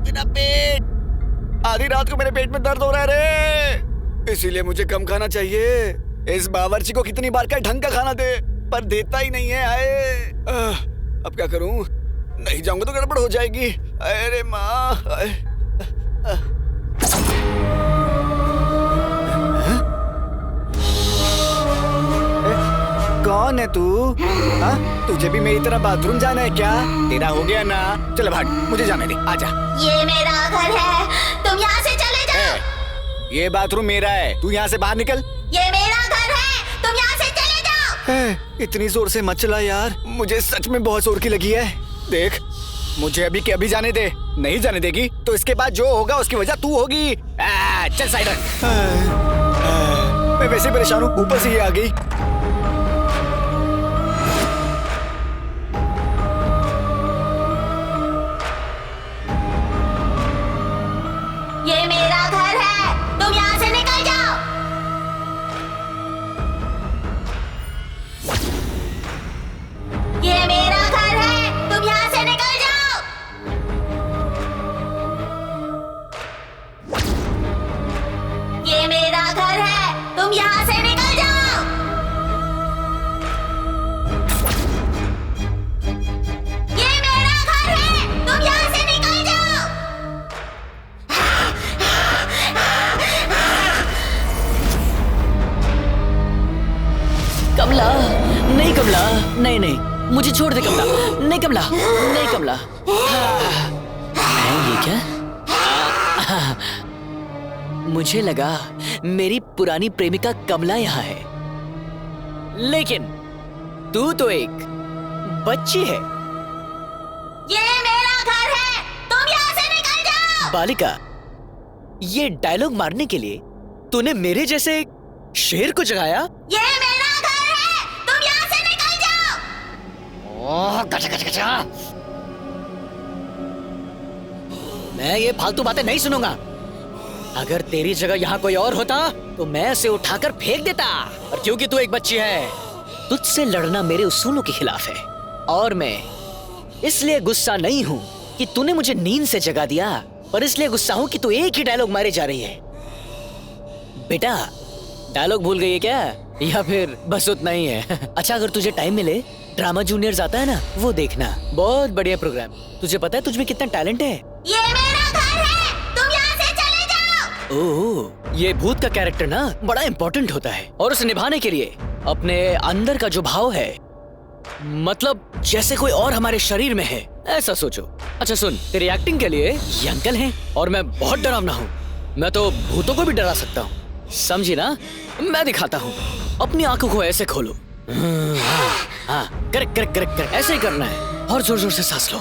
[SPEAKER 1] मेरा पेट, आधी रात को मेरे पेट में दर्द हो रहा है रे, इसीलिए मुझे कम खाना चाहिए। इस बावर्ची को कितनी बार क्या ढंग का खाना दे, पर देता ही नहीं है। आए अब क्या करूं? नहीं जाऊंगा तो गड़बड़ हो जाएगी। अरे माँ, कौन है तू? तुझे भी मेरी तरह बाथरूम जाना है क्या? तेरा हो गया ना, चल भाग, मुझे जाने दे, आजा।
[SPEAKER 14] ये मेरा घर है, तुम यहाँ से चले जाओ।
[SPEAKER 1] ये बाथरूम मेरा है, तू यहाँ से बाहर निकल।
[SPEAKER 14] ये मेरा घर है, तुम यहाँ से चले जाओ।
[SPEAKER 1] इतनी जोर से मत चला यार, मुझे सच में बहुत जोर की लगी है। देख, मुझे अभी के अभी जाने दे। नहीं जाने देगी तो इसके बाद जो होगा उसकी वजह तू होगी। चल साइड रख। मैं वैसे परेशान हूँ, ऊपर से ये आ गई।
[SPEAKER 14] ये मेरा घर है, तुम यहाँ से निकल जाओ। ये मेरा घर है, तुम यहाँ से निकल जाओ। ये मेरा घर है, तुम यहाँ से निकल जाओ। ये मेरा घर है, तुम यहाँ से निकल जाओ।
[SPEAKER 13] कमला, नहीं कमला, नहीं नहीं, मुझे छोड़ दे कमला, नहीं कमला, नहीं कमला। ये क्या? मुझे लगा मेरी पुरानी प्रेमिका कमला यहाँ है, लेकिन तू तो एक बच्ची है।
[SPEAKER 14] ये मेरा घर है, तुम यहाँ से निकल जाओ।
[SPEAKER 13] बालिका, ये डायलॉग मारने के लिए तूने मेरे जैसे एक शेर को जगाया?
[SPEAKER 14] ये मेरा घर है, तुम यहाँ से निकल जाओ।
[SPEAKER 13] ओह, गचा गचा गचा। मैं ये फालतू बातें नहीं सुनूंगा। अगर तेरी जगह यहाँ कोई और होता तो मैं उसे उठाकर फेंक देता, और क्योंकि तू एक बच्ची है, तुझसे लड़ना मेरे उसूलों के खिलाफ है। और मैं इसलिए गुस्सा नहीं हूँ कि तूने मुझे नींद से जगा दिया, पर इसलिए गुस्सा हूँ कि तू एक ही डायलॉग मारे जा रही है। बेटा, डायलॉग भूल गई है क्या, या फिर बस उतना ही है? अच्छा, अगर तुझे टाइम मिले, ड्रामा जूनियर्स आता है ना, वो देखना, बहुत बढ़िया प्रोग्राम। तुझे पता है तुझमें कितना टैलेंट है?
[SPEAKER 14] ये मेरा घर है, तुम यहाँ से चले जाओ।
[SPEAKER 13] ओह, ये भूत का कैरेक्टर ना बड़ा इम्पोर्टेंट होता है, और उसे निभाने के लिए अपने अंदर का जो भाव है, मतलब जैसे कोई और हमारे शरीर में है, ऐसा सोचो। अच्छा सुन, तेरी एक्टिंग के लिए ये अंकल हैं, और मैं बहुत डरावना हूँ। मैं तो भूतों को भी डरा सकता हूँ, समझी ना? मैं दिखाता हूँ। अपनी आंखों को ऐसे खोलो। हाँ, करेक्ट करेक्ट करेक्ट करेक्ट, ऐसे ही करना है, और जोर जोर से सांस लो।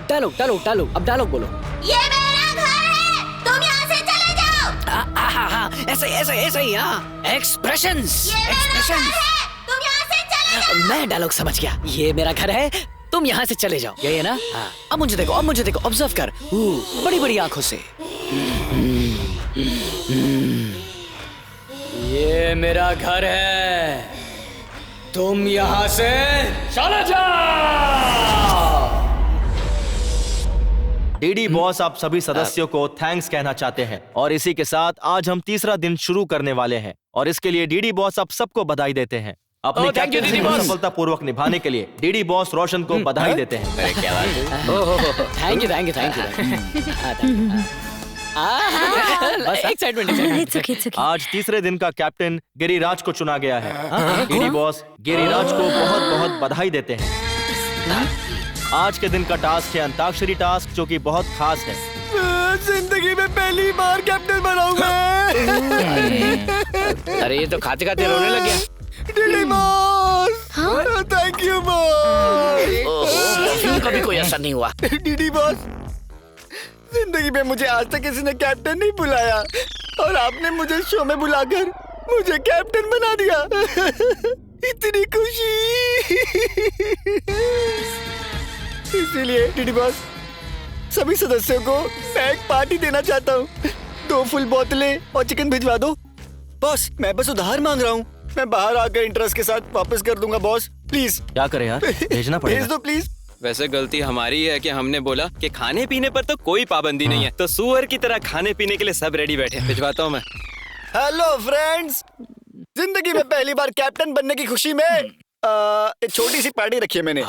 [SPEAKER 13] डायलॉग डायलॉग डायलॉग, अब डायलॉग बोलो।
[SPEAKER 14] ये मेरा घर है, तुम यहाँ से चले जाओ।
[SPEAKER 13] ऐसे ऐसे ऐसे ही, हाँ, एक्सप्रेशंस
[SPEAKER 14] ये मेरा घर
[SPEAKER 13] एक्सप्रेशंस।
[SPEAKER 14] है, तुम यहाँ से चले जाओ।
[SPEAKER 13] मैं डायलॉग समझ गया। ये मेरा घर है, तुम यहाँ से चले जाओ, यही है ना? हाँ। अब मुझे देखो, अब मुझे देखो, ऑब्जर्व कर, बड़ी बड़ी आंखों से। ये मेरा घर है, तुम यहाँ से चले जाओ।
[SPEAKER 4] डीडी बॉस आप सभी सदस्यों को थैंक्स कहना चाहते हैं, और इसी के साथ आज हम तीसरा दिन शुरू करने वाले हैं, और इसके लिए डीडी बॉस आप सबको बधाई देते हैं। अपनी कैप्टनसी को सफलतापूर्वक निभाने के लिए डीडी बॉस रोशन को बधाई देते हैं।
[SPEAKER 13] अरे क्या बात है। Thank you thank you thank you. Excitement.
[SPEAKER 4] आज तीसरे दिन का कैप्टन गिरिराज को चुना गया है। डीडी बॉस गिरिराज को बहुत बहुत बधाई देते हैं। आज के दिन का टास्क है अंताक्षरी टास्क, जो कि बहुत खास है।
[SPEAKER 1] जिंदगी में पहली बार कैप्टन बनाऊंगा।
[SPEAKER 5] अरे ये तो खाते खाते रोने लग गया।
[SPEAKER 1] DD boss, thank you boss.
[SPEAKER 11] कभी कोई असर नहीं हुआ।
[SPEAKER 1] डीडी बॉस, जिंदगी में मुझे आज तक किसी ने कैप्टन नहीं बुलाया, और आपने मुझे शो में बुलाकर मुझे कैप्टन बना दिया। इतनी खुशी। इसीलिए डीडी बॉस, सभी सदस्यों को मैं एक पार्टी देना चाहता हूँ। 2 फुल बोतलें और चिकन भिजवा दो। बॉस, मैं बस उधार मांग रहा हूँ। मैं बाहर आकर इंटरेस्ट के साथ वापस कर दूंगा बॉस, प्लीज।
[SPEAKER 4] क्या करें यार, भेजना पड़ेगा।
[SPEAKER 1] भेज दो प्लीज।
[SPEAKER 6] वैसे गलती हमारी है कि हमने बोला कि खाने पीने पर तो कोई पाबंदी नहीं है, तो सुअर की तरह खाने पीने के लिए सब रेडी बैठे। भिजवाता हूँ मैं।
[SPEAKER 1] हेलो फ्रेंड्स, जिंदगी में पहली बार कैप्टन बनने की खुशी में एक छोटी सी पार्टी रखी है मैंने।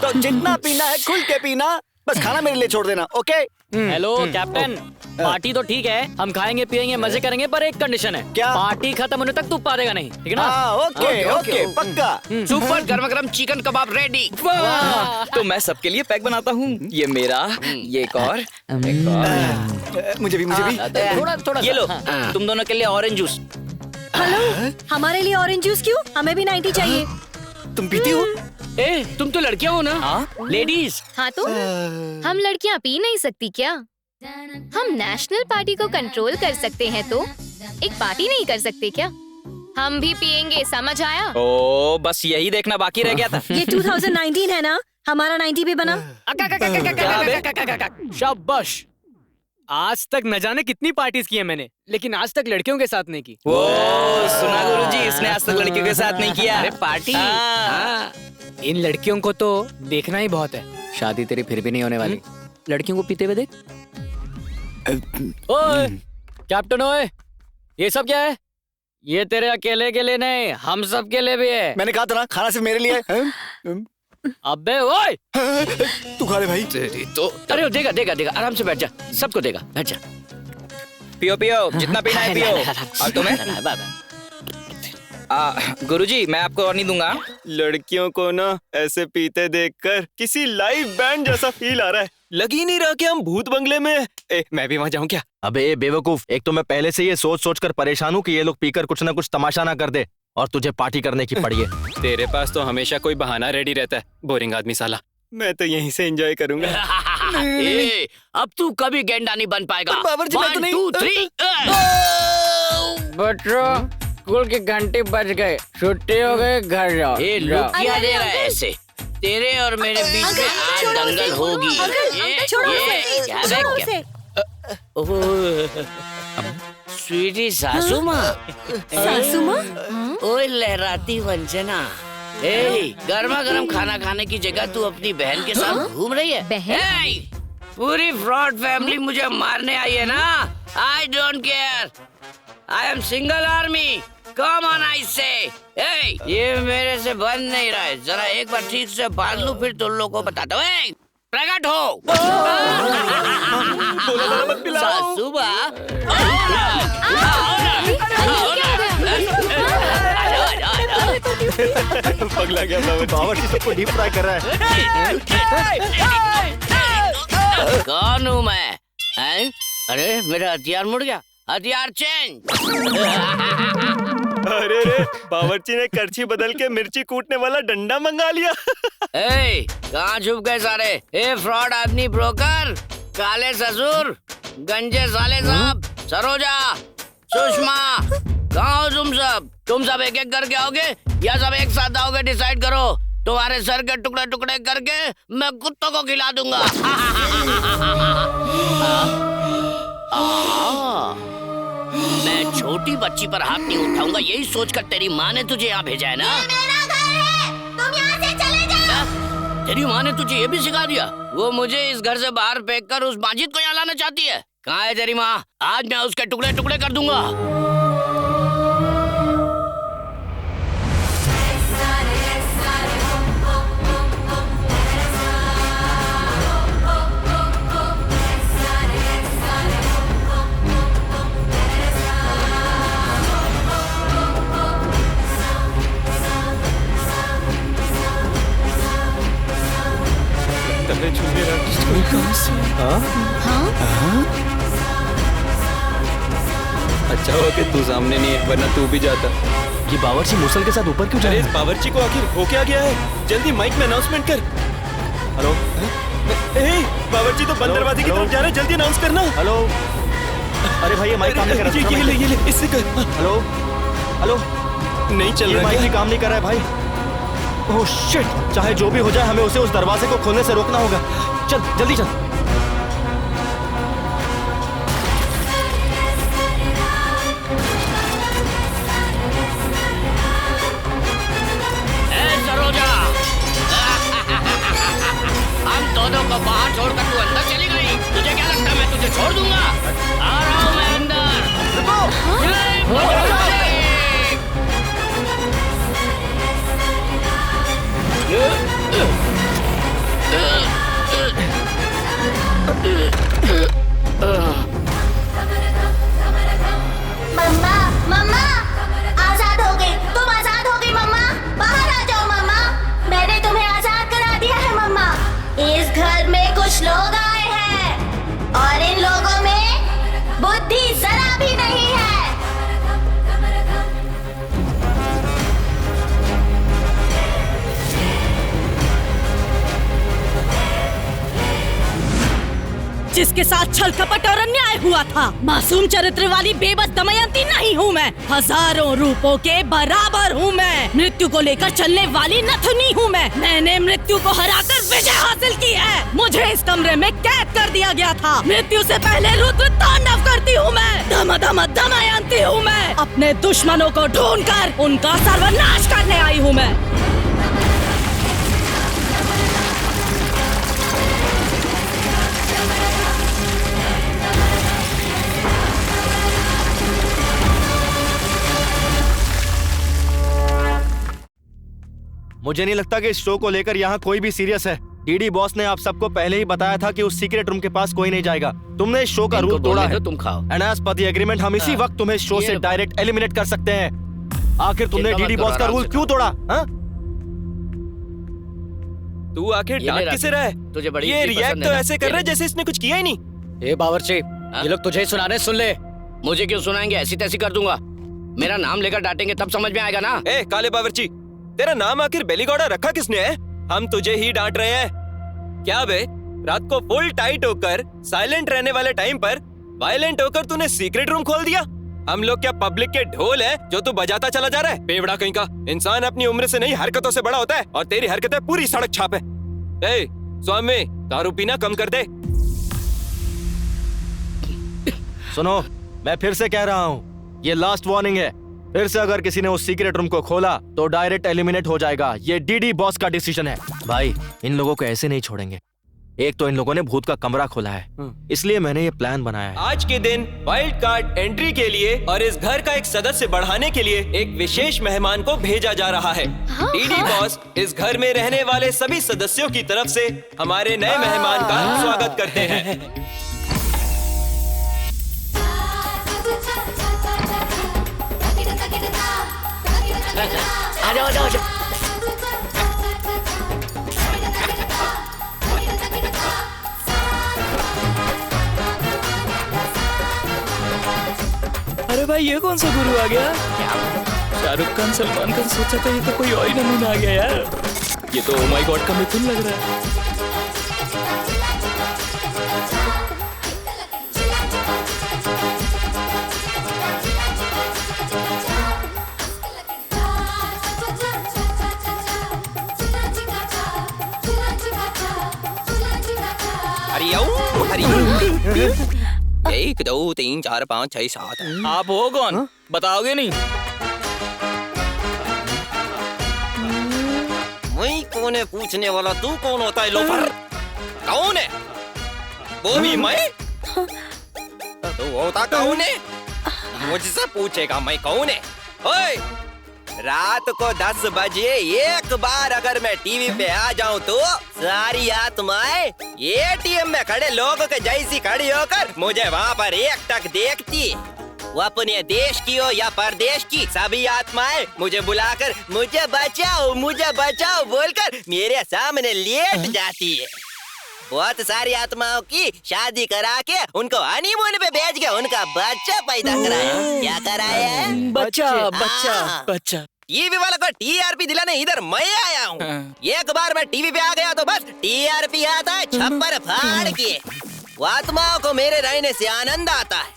[SPEAKER 1] तो जितना पीना है खुल के पीना, बस खाना मेरे लिए छोड़ देना, ओके?
[SPEAKER 13] हेलो कैप्टन, पार्टी तो ठीक है, हम खाएंगे पिएंगे मजे करेंगे, पर एक कंडीशन है।
[SPEAKER 1] क्या?
[SPEAKER 13] पार्टी खत्म होने तक तू पा देगा नहीं, ठीक है ना?
[SPEAKER 1] ओके ओके, पक्का।
[SPEAKER 11] सुपर गरम गरम चिकन कबाब रेडी।
[SPEAKER 5] तो मैं सबके लिए पैक बनाता हूँ। ये मेरा, ये एक और।
[SPEAKER 1] मुझे भी
[SPEAKER 11] थोड़ा थोड़ा ये लो, तुम दोनों के लिए ऑरेंज जूस।
[SPEAKER 10] हेलो, हमारे लिए ऑरेंज जूस क्यों? हमें भी 90 चाहिए।
[SPEAKER 1] तुम पीती हो?
[SPEAKER 13] ए, तुम तो लड़कियां हो ना? लेडीज।
[SPEAKER 7] हाँ तो हम लड़कियाँ पी नहीं सकती क्या? हम नेशनल पार्टी को कंट्रोल कर सकते हैं, तो एक पार्टी नहीं कर सकते क्या? हम भी पियेंगे, समझ आया?
[SPEAKER 5] ओ, बस यही देखना बाकी रह गया था।
[SPEAKER 10] ये 2019 है ना? हमारा 90 भी बना।
[SPEAKER 5] शाबाश। आज तक न जाने कितनी पार्टीज की है मैंने, लेकिन आज तक लड़कियों के साथ नहीं की।
[SPEAKER 11] वो सुना गुरुजी, इसने आज तक लड़कियों के साथ नहीं किया। अरे पार्टी।
[SPEAKER 5] इन लड़कियों को तो देखना ही बहुत है।
[SPEAKER 13] शादी तेरी फिर भी नहीं होने वाली। लड़कियों को पीते हुए देख।
[SPEAKER 5] ओए कैप्टन, ओए ये सब क्या है? ये तेरे अकेले के लिए नहीं, हम सब के लिए भी है।
[SPEAKER 1] मैंने कहा था ना, खाना सिर्फ मेरे लिए है।
[SPEAKER 5] अबे ओए
[SPEAKER 1] तू खा ले भाई।
[SPEAKER 11] तेरी तो अरे देगा देगा देगा, आराम से बैठ जा, सबको देगा, बैठ जा। पियो पियो, जितना पीना है पियो। और तुम्हें? गुरुजी मैं आपको और नहीं दूंगा।
[SPEAKER 6] लड़कियों को ना ऐसे पीते देखकर किसी लाइव बैंड जैसा फील आ रहा है। लग ही नहीं रहा कि हम भूत बंगले में हैं। मैं भी वहाँ जाऊँ क्या?
[SPEAKER 4] अबे बेवकूफ, एक तो मैं पहले से ये सोच सोच कर परेशान हूँ कि ये लोग पीकर कुछ ना कुछ तमाशा ना कर दे, और तुझे पार्टी करने की पड़ी है।
[SPEAKER 6] तेरे पास तो हमेशा कोई बहाना रेडी रहता है, बोरिंग आदमी साला। मैं तो यहीं से एंजॉय करूंगा।
[SPEAKER 11] ए, अब तू कभी गेंडा नहीं बन पाएगा।
[SPEAKER 6] बाबर जी, मैं तो नहीं।
[SPEAKER 11] 1 2 3
[SPEAKER 5] बच्चों, स्कूल की घंटी बज गए, छुट्टी हो गई, घर जाओ।
[SPEAKER 11] ये लोग क्या दे रहा है ऐसे? तेरे और मेरे बीच में आज दंगल होगी। स्वीटी सासू माँ।
[SPEAKER 3] सासू माँ?
[SPEAKER 11] ओए लहराती वंजना, गर्मा गर्म खाना खाने की जगह तू अपनी बहन के साथ घूम रही है। बहन? पूरी फ्रॉड फैमिली मुझे मारने आई है ना। I don't care, I am single army. Come on I से। ये मेरे से बन नहीं रहा है, जरा एक बार ठीक से बांध लूं, फिर तुम लोगों को बताता हूँ। प्रकट हो सासू माँ।
[SPEAKER 6] पगला गया बावर्ची, सबको डीप फ्राई कर रहा है।
[SPEAKER 11] कौन हूँ मैं? अरे मेरा हथियार मुड़ गया, हथियार चेंज।
[SPEAKER 6] अरे रे, बावर्ची ने करछी बदल के मिर्ची कूटने वाला डंडा मंगा लिया।
[SPEAKER 11] कहाँ छुप गए सारे? फ्रॉड आदमी, ब्रोकर, काले ससुर, गंजे साले साहब, सरोजा, सुषमा, कहाँ हो तुम सब? तुम सब एक एक करके आओगे या सब एक साथ आओगे? डिसाइड करो। तुम्हारे सर के टुकड़े टुकड़े करके मैं कुत्तों को खिला दूंगा। मैं छोटी बच्ची पर हाथ नहीं उठाऊंगा, यही सोचकर तेरी माँ ने तुझे यहाँ भेजा है ना।
[SPEAKER 14] मेरा घर है, तुम यहाँ से चले जाओ।
[SPEAKER 11] तेरी माँ ने तुझे ये भी सिखा दिया? वो मुझे इस घर से बाहर फेंककर उस माजिद को यहाँ लाना चाहती है। कहाँ है तेरी माँ? आज मैं उसके टुकड़े टुकड़े कर दूंगा।
[SPEAKER 6] अच्छा हुआ कि तू सामने नहीं है, वरना तू भी जाता।
[SPEAKER 4] ये बावर्ची मूसल के साथ ऊपर क्यों जा रहा है?
[SPEAKER 6] इस बावर्ची को आखिर हो क्या गया है? जल्दी माइक में अनाउंसमेंट कर।
[SPEAKER 4] हेलो,
[SPEAKER 6] बावर्ची तो बंद दरवाजे की तरफ जा रहा है, जल्दी अनाउंस करना।
[SPEAKER 4] हेलो, अरे भाई ये माइक काम नहीं कर रहा।
[SPEAKER 6] ये ले, इससे कर।
[SPEAKER 4] हेलो हेलो,
[SPEAKER 6] नहीं चल रहा,
[SPEAKER 4] माइक भी काम नहीं कर रहा है भाई। ओह शिट, चाहे जो भी हो जाए हमें उसे उस दरवाजे को खोलने से रोकना होगा। चल जल्दी चल।
[SPEAKER 11] हम दोनों को बाहर छोड़कर तू अंदर चली गई। तुझे क्या लगता है मैं तुझे छोड़ दूंगा? आ रहा हूँ मैं अंदर।
[SPEAKER 14] मम्मा, मम्मा, आजाद हो गई, तुम आजाद हो गई मम्मा। बाहर आ जाओ मम्मा, मैंने तुम्हें आजाद करा दिया है मम्मा। इस घर में कुछ लोग आए हैं।
[SPEAKER 10] जिसके साथ छल कपट और अन्याय हुआ था। मासूम चरित्र वाली बेबस दमयंती नहीं हूँ मैं, हजारों रूपों के बराबर हूँ मैं। मृत्यु को लेकर चलने वाली नथुनी हूँ मैं। मैंने मृत्यु को हराकर विजय हासिल की है। मुझे इस कमरे में कैद कर दिया गया था। मृत्यु से पहले रुद्र तांडव करती हूँ मैं। दमयंती हूँ मैं। अपने दुश्मनों को ढूंढकर उनका सर्वनाश करने आई हूँ मैं।
[SPEAKER 4] मुझे नहीं लगता कि इस शो को लेकर यहाँ कोई भी सीरियस है। डीडी बॉस ने आप सबको पहले ही बताया था कि उस सीक्रेट रूम के पास कोई नहीं जाएगा। तुमने इस शो का रूल तोड़ा है।
[SPEAKER 11] तुम खाओ।
[SPEAKER 4] And as per the agreement हम इसी वक्त तुम्हें शो से डायरेक्ट एलिमिनेट कर सकते हैं। आखिर तुमने डीडी बॉस का रूल क्यों तोड़ा?
[SPEAKER 6] तू आखिर डांट किसे रहा है?
[SPEAKER 11] तुझे बड़ी
[SPEAKER 6] ये रिएक्ट तो ऐसे कर रहा है जैसे इसने कुछ किया ही नहीं।
[SPEAKER 13] ए बावर्ची, ये लोग तुझे सुना रहे, सुन ले।
[SPEAKER 11] मुझे क्यों सुनाएंगे? ऐसी तैसी कर दूंगा। मेरा नाम लेकर डांटेंगे तब समझ में आएगा ना।
[SPEAKER 6] ए काले बावर्ची, तेरा नाम आखिर बेलीगौड़ा रखा किसने है? हम तुझे ही डांट रहे हैं क्या बे? रात को फुल टाइट होकर साइलेंट रहने वाले टाइम पर वायलेंट होकर तूने सीक्रेट रूम खोल दिया। हम लोग क्या पब्लिक के ढोल है जो तू बजाता चला जा रहा है? बेवड़ा कहीं का। इंसान अपनी उम्र से नहीं हरकतों से बड़ा होता है और तेरी हरकतें पूरी सड़क छाप है। ए स्वामी, दारू पीना कम कर दे।
[SPEAKER 4] सुनो, मैं फिर से कह रहा हूँ, ये लास्ट वार्निंग है। फिर से अगर किसी ने उस सीक्रेट रूम को खोला तो डायरेक्ट एलिमिनेट हो जाएगा। ये डीडी बॉस का डिसीजन है। भाई, इन लोगों को ऐसे नहीं छोड़ेंगे। एक तो इन लोगों ने भूत का कमरा खोला है, इसलिए मैंने ये प्लान बनाया है।
[SPEAKER 6] आज के दिन वाइल्ड कार्ड एंट्री के लिए और इस घर का एक सदस्य बढ़ाने के लिए एक विशेष मेहमान को भेजा जा रहा है। डीडी बॉस इस घर में रहने वाले सभी सदस्यों की तरफ से हमारे नए मेहमान का स्वागत करते हैं।
[SPEAKER 11] आ जाओ, आ जाओ, आ जाओ।
[SPEAKER 5] अरे भाई, ये कौन सा गुरु आ गया? शाहरुख खान, सलमान खान, सोचा था ये तो कोई और ही नमूना आ गया यार। ये तो ओ माय गॉड का मिथुन लग रहा है।
[SPEAKER 6] हरिओम।
[SPEAKER 9] 1 2 3 4 5 6 7।
[SPEAKER 5] आप हो कौन? बताओगे नहीं?
[SPEAKER 6] मैं कौन है पूछने वाला? तू कौन होता है लोफर? कौन है? वो भी मैं? तू होता कौन है? मुझसे पूछेगा मैं कौन है? ओए, रात को 10 बजे एक बार अगर मैं टीवी पे आ जाऊं तो सारी आत्माएं एटीएम में खड़े लोगों के जैसी खड़ी होकर मुझे वहाँ पर एकटक देखती। वो अपने देश की हो या परदेश की, सभी आत्माएं मुझे बुलाकर मुझे बचाओ बोलकर मेरे सामने लेट जाती है। बहुत सारी आत्माओं की शादी करा के उनको हनीमून पे भेज के उनका बच्चा पैदा कराया। क्या कराया है?
[SPEAKER 5] बच्चा।
[SPEAKER 6] टीवी वाला को टीआरपी दिलाने इधर मैं आया हूँ। एक बार मैं टीवी पे आ गया तो बस टीआरपी आता है छप्पर फाड़ के। आत्माओं को मेरे रहने से आनंद आता है।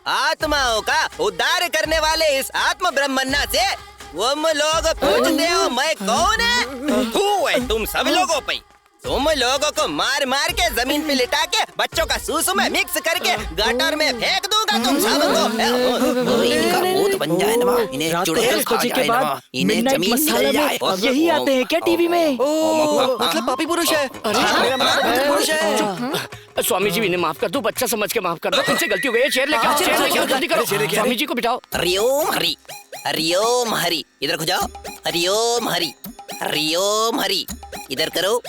[SPEAKER 6] आत्माओं का उद्धार करने वाले इस आत्म ब्रह्मन्ना से तुम लोग पूछते हो मैं कौन है? तू है तुम सब लोगों पे। तुम लोगों को मार मार के जमीन पे लिटा के बच्चों का सूसू में मिक्स करके गटर में फेंक दूंगा तुम सबको। इनका भूत बन जाए ना, इन्हें चुड़ैल खा जाए ना, इन्हें जमीन मिल जाए।
[SPEAKER 5] यही आते हैं क्या टीवी में?
[SPEAKER 6] मतलब पापी पुरुष है। पुरुष है।
[SPEAKER 11] स्वामी जी, इन्हें माफ कर दो, बच्चा समझ के माफ कर दो। इनसे गलती हो गई है। चेयर लेके आओ, जल्दी करो। स्वामी जी को बिठाओ।
[SPEAKER 6] हरिओम हरि, हरिओम हरि, इधर जाओ। हरिओम हरि, हरिओम हरि, इधर करो।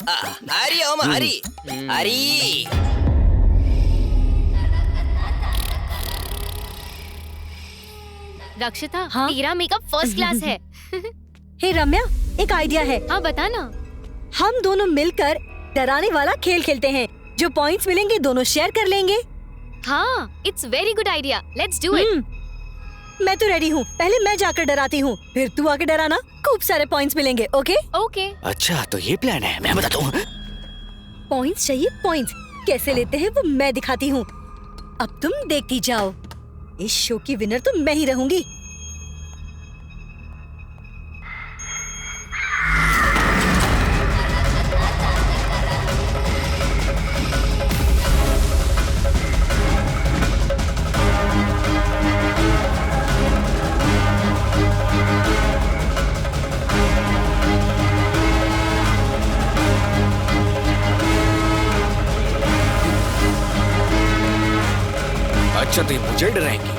[SPEAKER 6] हरि ओम हरि हरि।
[SPEAKER 7] रक्षिता, तेरा मेकअप फर्स्ट क्लास है।
[SPEAKER 10] हे रम्या, एक आइडिया है।
[SPEAKER 7] हाँ बता ना।
[SPEAKER 10] हम दोनों मिलकर डराने वाला खेल खेलते हैं। जो पॉइंट्स मिलेंगे दोनों शेयर कर लेंगे।
[SPEAKER 7] हाँ, it's very good idea. Let's do it.
[SPEAKER 10] मैं तो रेडी हूँ। पहले मैं जाकर डराती हूँ, फिर तू आके डराना। खूब सारे पॉइंट्स मिलेंगे। ओके?
[SPEAKER 7] ओके।
[SPEAKER 9] अच्छा, तो ये प्लान है। मैं बताता हूँ।
[SPEAKER 10] पॉइंट्स चाहिए, पॉइंट्स। कैसे लेते हैं वो मैं दिखाती हूँ। अब तुम देखती जाओ, इस शो की विनर तो मैं ही रहूंगी।
[SPEAKER 15] अच्छा तो ये मुझे डराएंगी?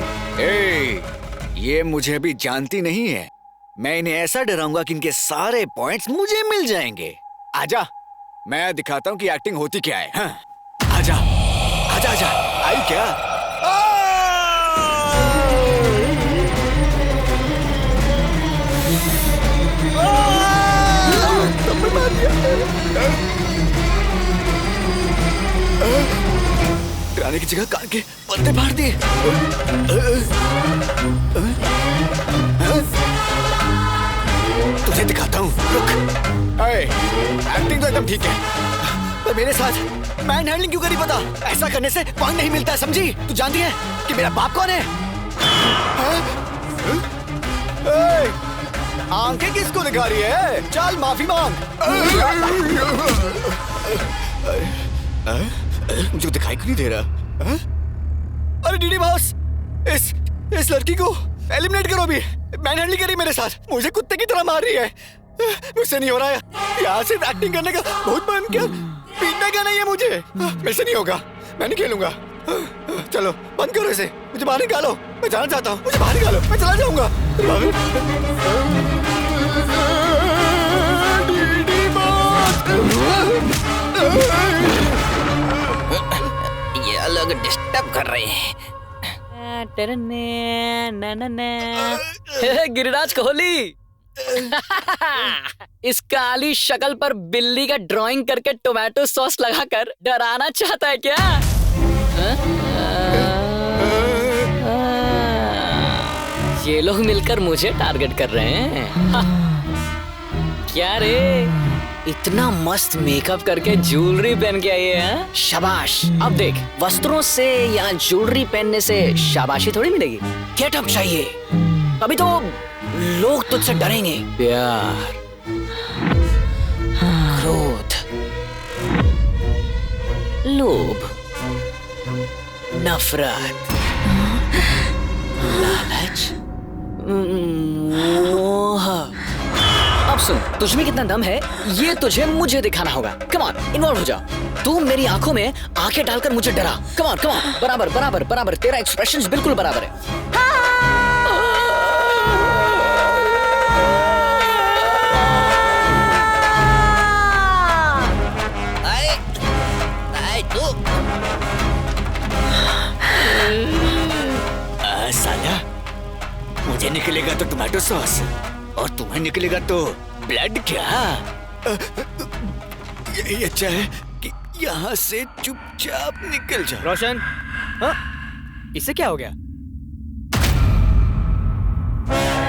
[SPEAKER 15] ये मुझे अभी जानती नहीं है। मैं इन्हें ऐसा डराऊंगा कि इनके सारे पॉइंट्स मुझे मिल जाएंगे। आजा, मैं दिखाता हूँ कि एक्टिंग होती क्या है। हाँ? आजा, आजा, आजा, आई क्या? डराने की जगह कान के पत्ते फाड़ दिए। तुझे दिखाता हूँ, रुक। एक्टिंग तो एकदम ठीक है, पर मेरे साथ मैन हैंडलिंग क्यों करी पता? ऐसा करने से पॉइंट नहीं मिलता, समझी? तू जानती है कि मेरा बाप कौन है? आंखें किसको दिखा रही है? चल माफी मांग। मुझे दिखाई क्यों नहीं दे रहा? अरे डीडी बॉस, इस लड़की को एलिमिनेट करो अभी। मैन हैंडलिंग करी मेरे साथ, मुझे कुत्ते की तरह मार रही है। मुझसे नहीं हो रहा है, यहाँ से एक्टिंग करने का बहुत मन किया, पीटने का नहीं है मुझे। मेरे से नहीं होगा, मैं नहीं खेलूंगा। चलो बंद करो इसे, मुझे बाहर निकालो। मैं जाना चाहता हूँ, मुझे बाहर निकालो, मैं चला जाऊंगा।
[SPEAKER 13] ये लोग डिस्टर्ब कर रहे हैं। गिरिराज कोहली इस काली शक्ल पर बिल्ली का ड्राइंग करके टोमेटो सॉस लगाकर डराना चाहता है क्या? ये लोग मिलकर मुझे टारगेट कर रहे हैं। क्या रे, इतना मस्त मेकअप करके ज्वेलरी पहन के आई है? शाबाश। अब देख, वस्त्रों से या ज्वेलरी पहनने से शाबाशी थोड़ी मिलेगी, गेटअप चाहिए, तभी तो लोग तुझसे डरेंगे। प्यार, क्रोध, लोभ, नफरत, लालच, मोह। अब सुन, तुझ में कितना दम है ये तुझे मुझे दिखाना होगा। कम ऑन, इन्वॉल्व हो जा। तू मेरी आंखों में आंखें डालकर मुझे डरा। कम ऑन, बराबर बराबर बराबर, तेरा एक्सप्रेशंस बिल्कुल बराबर है। साला, मुझे निकलेगा तो टोमेटो सॉस और तुम्हें निकलेगा तो ब्लड। क्या यही अच्छा है कि यहाँ से चुपचाप निकल जा।
[SPEAKER 5] रोशन, हाँ? इससे क्या हो गया?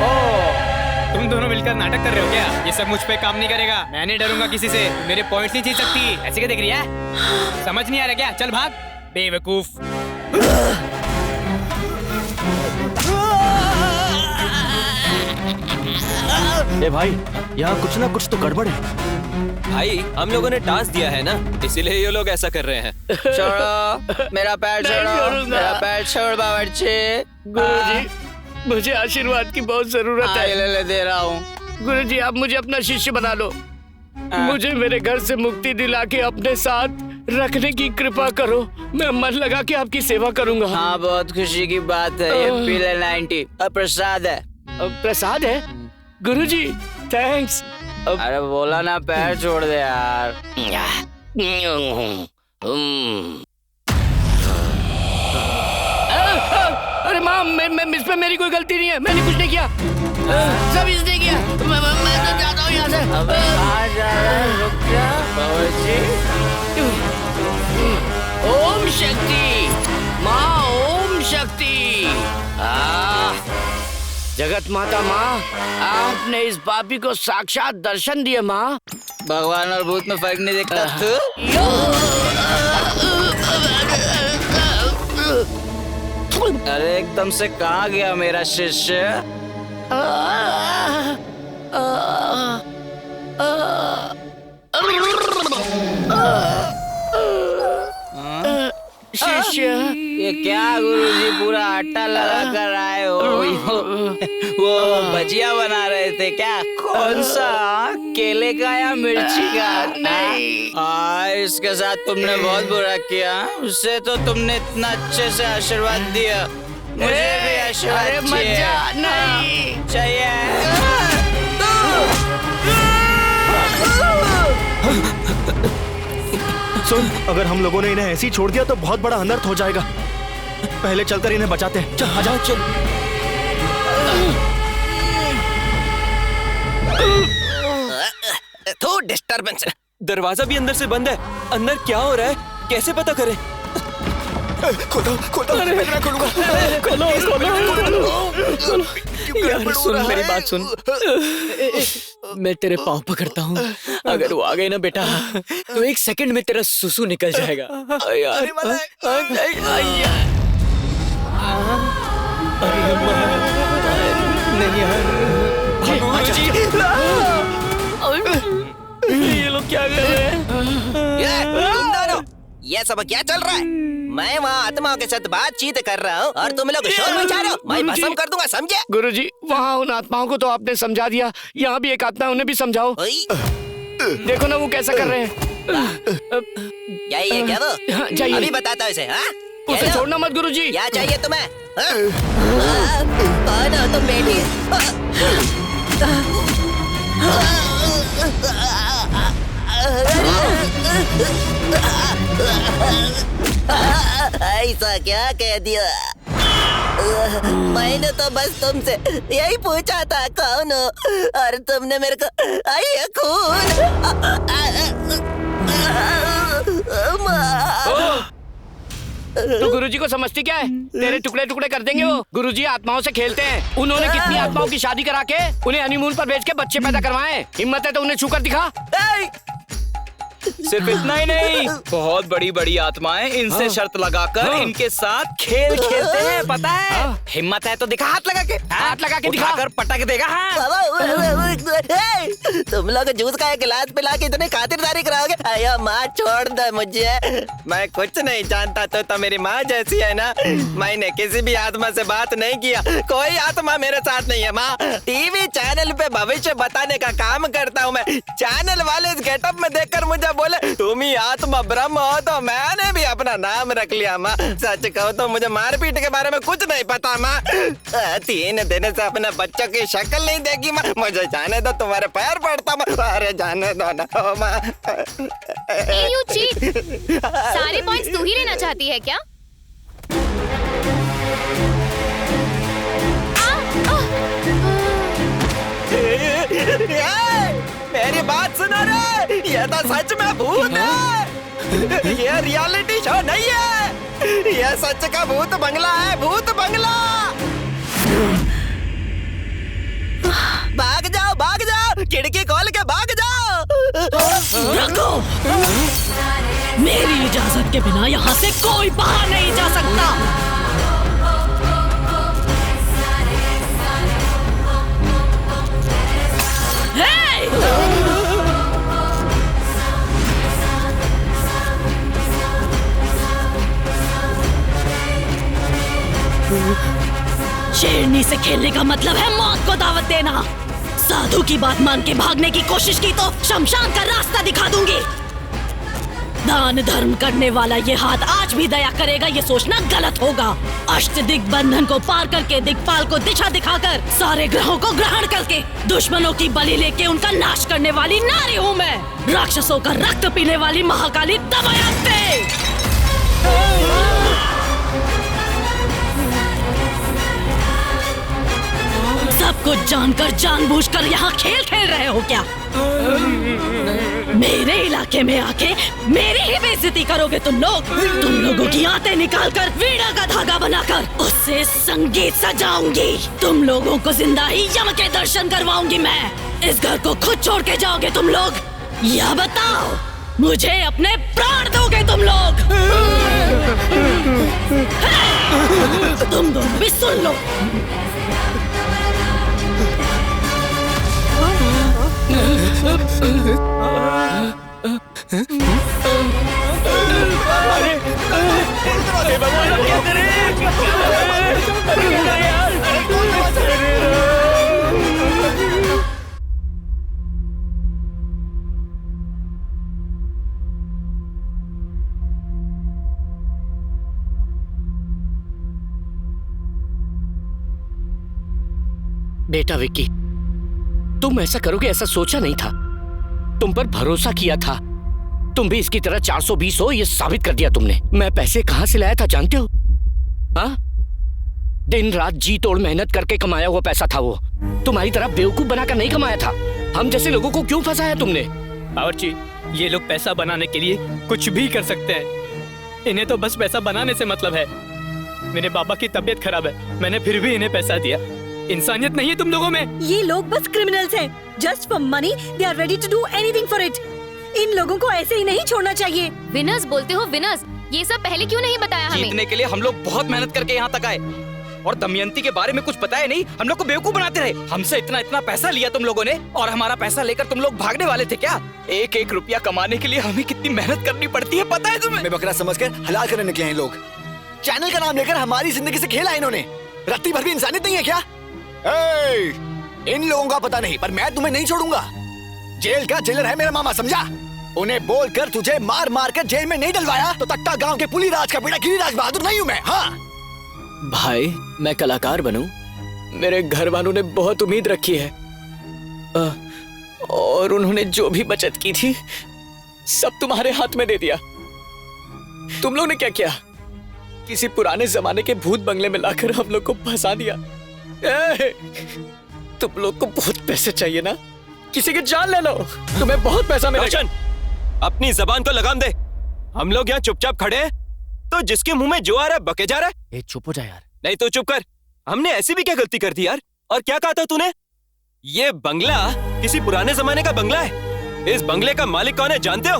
[SPEAKER 5] ओह, तुम दोनों मिलकर नाटक कर रहे हो क्या? ये सब मुझ पे काम नहीं करेगा। मैं नहीं डरूंगा किसी से, मेरे पॉइंट्स नहीं जीत सकती। ऐसे क्या देख रही है? समझ नहीं आ रहा क्या? चल भाग बेवकूफ।
[SPEAKER 4] ए भाई, यहाँ कुछ ना कुछ तो गड़बड़ है।
[SPEAKER 6] भाई, हम लोगों ने टास्क दिया है ना, इसीलिए ये लोग ऐसा कर रहे हैं।
[SPEAKER 13] छोड़ो मेरा पैर, छोड़ो मेरा पैर, छोड़ बावर्ची।
[SPEAKER 16] गुरुजी, मुझे आशीर्वाद की बहुत जरूरत है।
[SPEAKER 13] ले दे रहा हूँ।
[SPEAKER 16] गुरुजी, आप मुझे अपना शिष्य बना लो। मुझे मेरे घर से मुक्ति दिला के अपने साथ रखने की कृपा करो। मैं मन लगा के आपकी सेवा करूंगा।
[SPEAKER 13] हाँ, बहुत खुशी की बात है। ये पीले 90 प्रसाद है।
[SPEAKER 16] प्रसाद है? गुरुजी, थैंक्स।
[SPEAKER 13] अरे बोला ना, पैर छोड़ दे यार।
[SPEAKER 16] अरे माँ, इस पे मेरी कोई गलती नहीं है, मैंने कुछ नहीं किया, सब इसने किया। मैं तो जाता हूँ यहाँ से।
[SPEAKER 13] रुक जा बावर्ची।
[SPEAKER 16] ओम शक्ति माँ, ओम शक्ति। जगत माता माँ, आपने इस पापी को साक्षात दर्शन दिए माँ।
[SPEAKER 13] भगवान और भूत में फर्क नहीं देखता तू?
[SPEAKER 11] अरे एकदम से कहाँ गया मेरा शिष्य?
[SPEAKER 16] शिष्य,
[SPEAKER 11] ये क्या गुरुजी पूरा आटा लगा कर आए हो? वो भजिया बना रहे थे क्या? कौन सा? केले का या मिर्ची का? नहीं। इसके साथ तुमने बहुत बुरा किया। उससे तो तुमने इतना अच्छे से आशीर्वाद दिया, मुझे भी आशीर्वाद चाहिए।
[SPEAKER 4] सुन, अगर हम लोगों ने इन्हें ऐसे ही छोड़ दिया तो बहुत बड़ा अनर्थ हो जाएगा। पहले चलकर इन्हें बचाते हैं। चल, आजा, चल।
[SPEAKER 6] तो डिस्टर्बेंस। दरवाजा भी अंदर से बंद है। अंदर क्या हो रहा है, कैसे पता करें?
[SPEAKER 15] खोलो, मैं खोलूंगा।
[SPEAKER 13] यार सुन, मेरी बात सुन। मैं तेरे पाँव पकड़ता हूँ, अगर वो आ गए ना बेटा तो 1 सेकंड में तेरा सुसु निकल जाएगा। यार नहीं यार, ये लोग क्या कर रहे हैं?
[SPEAKER 6] तुम दोनों, ये सब क्या चल रहा है? मैं वहाँ आत्माओं के साथ बातचीत कर रहा हूँ और तुम लोग शोर मचा रहे हो। मैं भस्म कर दूंगा, समझे?
[SPEAKER 16] गुरुजी, वहाँ उन आत्माओं को तो आपने समझा दिया, यहाँ भी एक आत्मा है, उन्हें भी समझाओ। देखो ना वो कैसा कर रहे हैं।
[SPEAKER 6] यही है क्या वो?
[SPEAKER 16] चाहिए।
[SPEAKER 6] अभी बताता हूँ इसे।
[SPEAKER 16] उसे छोड़ना मत गुरुजी।
[SPEAKER 6] क्या चाहिए तुम्हें? कौन हो तुम बेटी? ऐसा क्या कह दिया? मैंने तो बस तुमसे यही पूछा था कौन हो, और तुमने मेरे को आई खून।
[SPEAKER 16] तो गुरुजी को समझती क्या है? तेरे टुकड़े टुकड़े कर देंगे वो। गुरुजी आत्माओं से खेलते हैं। उन्होंने कितनी आत्माओं की शादी करा के उन्हें हनीमून पर भेज के बच्चे पैदा करवाए। हिम्मत है तो उन्हें छूकर दिखा।
[SPEAKER 11] सिर्फ इतना ही नहीं, बहुत बड़ी बड़ी आत्माएं इनसे शर्त लगाकर इनके साथ खेल खेलते हैं, पता है? हिम्मत है तो दिखा, हाथ लगा के दिखा कर पटक देगा।
[SPEAKER 6] तुम लोग जूस का एक गिलास पिला के इतनी खातिरदारी कराओगे? अयो माँ, छोड़ दे मुझे। मैं कुछ नहीं जानता तो मेरी माँ जैसी है ना। मैंने किसी भी आत्मा से बात नहीं किया, कोई आत्मा मेरे साथ नहीं है माँ। टीवी चैनल पे भविष्य बताने का काम करता हूँ मैं। चैनल वाले इस गेटअप में देखकर मुझे बोले तुम ही आत्मा ब्रह्म हो, तो मैंने भी अपना नाम रख लिया माँ। सच कहो तो मुझे मारपीट के बारे में कुछ नहीं पता माँ। 3 दिन से अपने बच्चों की शक्ल नहीं देखी माँ। मुझे जाने दो, तुम्हारे पैर पड़ता माँ। अरे जाने दो ना माँ।
[SPEAKER 7] You cheat! सारे पॉइंट्स तू ही लेना चाहती है क्या?
[SPEAKER 6] मेरी बात सुनो रे, ये तो सच में भूत है। ये रियलिटी शो नहीं है, ये सच का भूत बंगला है, भूत बंगला। भाग जाओ, खिड़की खोल के भाग जाओ।
[SPEAKER 10] रुको, मेरी इजाजत के बिना यहाँ से कोई बाहर नहीं जा सकता। शेरनी से खेलने का मतलब है मौत को दावत देना। साधु की बात मान के भागने की कोशिश की तो शमशान का रास्ता दिखा दूंगी। दान धर्म करने वाला ये हाथ आज भी दया करेगा, ये सोचना गलत होगा। अष्ट दिग्बंधन को पार करके दिक्पाल को दिशा दिखाकर सारे ग्रहों को ग्रहण करके दुश्मनों की बलि लेके उनका नाश करने वाली नारी हूँ मैं। राक्षसों का रक्त पीने वाली महाकाली दमयंती। सब कुछ जानकर जानबूझकर यहाँ खेल खेल रहे हो क्या? मेरे इलाके में आके मेरी ही बेइज्जती करोगे तुम लोग? तुम लोगों की आंतें निकालकर वीणा का धागा बनाकर उससे संगीत सजाऊंगी। तुम लोगों को जिंदा ही यम के दर्शन करवाऊंगी मैं। इस घर को खुद छोड़ के जाओगे तुम लोग या बताओ मुझे अपने प्राण दोगे तुम लोग? तुम दोनों सुन लो।
[SPEAKER 16] बेटा विक्की, तुम ऐसा करोगे ऐसा सोचा नहीं था। तुम पर भरोसा किया था। तुम भी इसकी तरह 420 हो ये साबित कर दिया तुमने। मैं पैसे कहां से लाया था जानते हो? हाँ, दिन रात जी तोड़ मेहनत करके कमाया हुआ पैसा था वो। तुम्हारी तरह बेवकूफ बनाकर नहीं कमाया था। हम जैसे लोगों को क्यों फंसाया तुमने?
[SPEAKER 5] बावर्ची, ये लोग पैसा बनाने के लिए कुछ भी कर सकते हैं। इन्हें तो बस पैसा बनाने से मतलब है। मेरे पापा की तबीयत खराब है, मैंने फिर भी इन्हें पैसा दिया। इंसानियत नहीं है तुम लोगों में।
[SPEAKER 10] ये लोग बस क्रिमिनल्स हैं। Just for money they are ready to do anything for it. इन लोगों को ऐसे ही नहीं छोड़ना चाहिए।
[SPEAKER 7] विनर्स बोलते हो विनर्स, ये सब पहले क्यों नहीं बताया हमें?
[SPEAKER 5] जीतने के लिए हम लोग बहुत मेहनत करके यहाँ तक आए और दमयंती के बारे में कुछ बताया नहीं। हम लोग को बेवकूफ बनाते रहे। हमसे इतना इतना पैसा लिया तुम लोगों ने और हमारा पैसा लेकर तुम लोग भागने वाले थे क्या? एक एक रुपया कमाने के लिए हमें कितनी मेहनत करनी पड़ती है पता है तुम्हें?
[SPEAKER 15] मैं बकरा समझकर हलाल करने निकले हैं लोग। चैनल का नाम लेकर हमारी जिंदगी से खेला इन्होंने। रत्ती भर भी इंसानियत नहीं है क्या? इन लोगों का पता नहीं पर मैं तुम्हें नहीं छोड़ूंगा। जेल का जेलर है मेरा मामा, समझा? उन्हें बोलकर तुझे मार मार कर जेल में नहीं डलवाया तो तख्ता गांव के पुलीराज का बेटा गिरिराज बहादुर नहीं हूं मैं। हाँ
[SPEAKER 13] भाई, मैं कलाकार बनूं, मेरे घर वालों ने बहुत उम्मीद रखी है और उन्होंने जो भी बचत की थी सब तुम्हारे हाथ में दे दिया। तुम लोग ने क्या किया? किसी पुराने जमाने के भूत बंगले में लाकर हम लोग को फंसा दिया। तुम लोग को बहुत पैसे चाहिए ना? किसी की जान ले लो, तुम्हें बहुत पैसा मिलेगा।
[SPEAKER 6] अपनी जबान को लगाम दे। हम लोग यहाँ चुपचाप खड़े हैं तो जिसके मुंह में जो आ रहा है बके जा रहा है।
[SPEAKER 11] चुप हो जा यार।
[SPEAKER 6] नहीं तो चुप कर। हमने ऐसी भी क्या गलती कर दी यार? और क्या कहा था तूने? ये बंगला किसी पुराने जमाने का बंगला है। इस बंगले का मालिक कौन है जानते हो?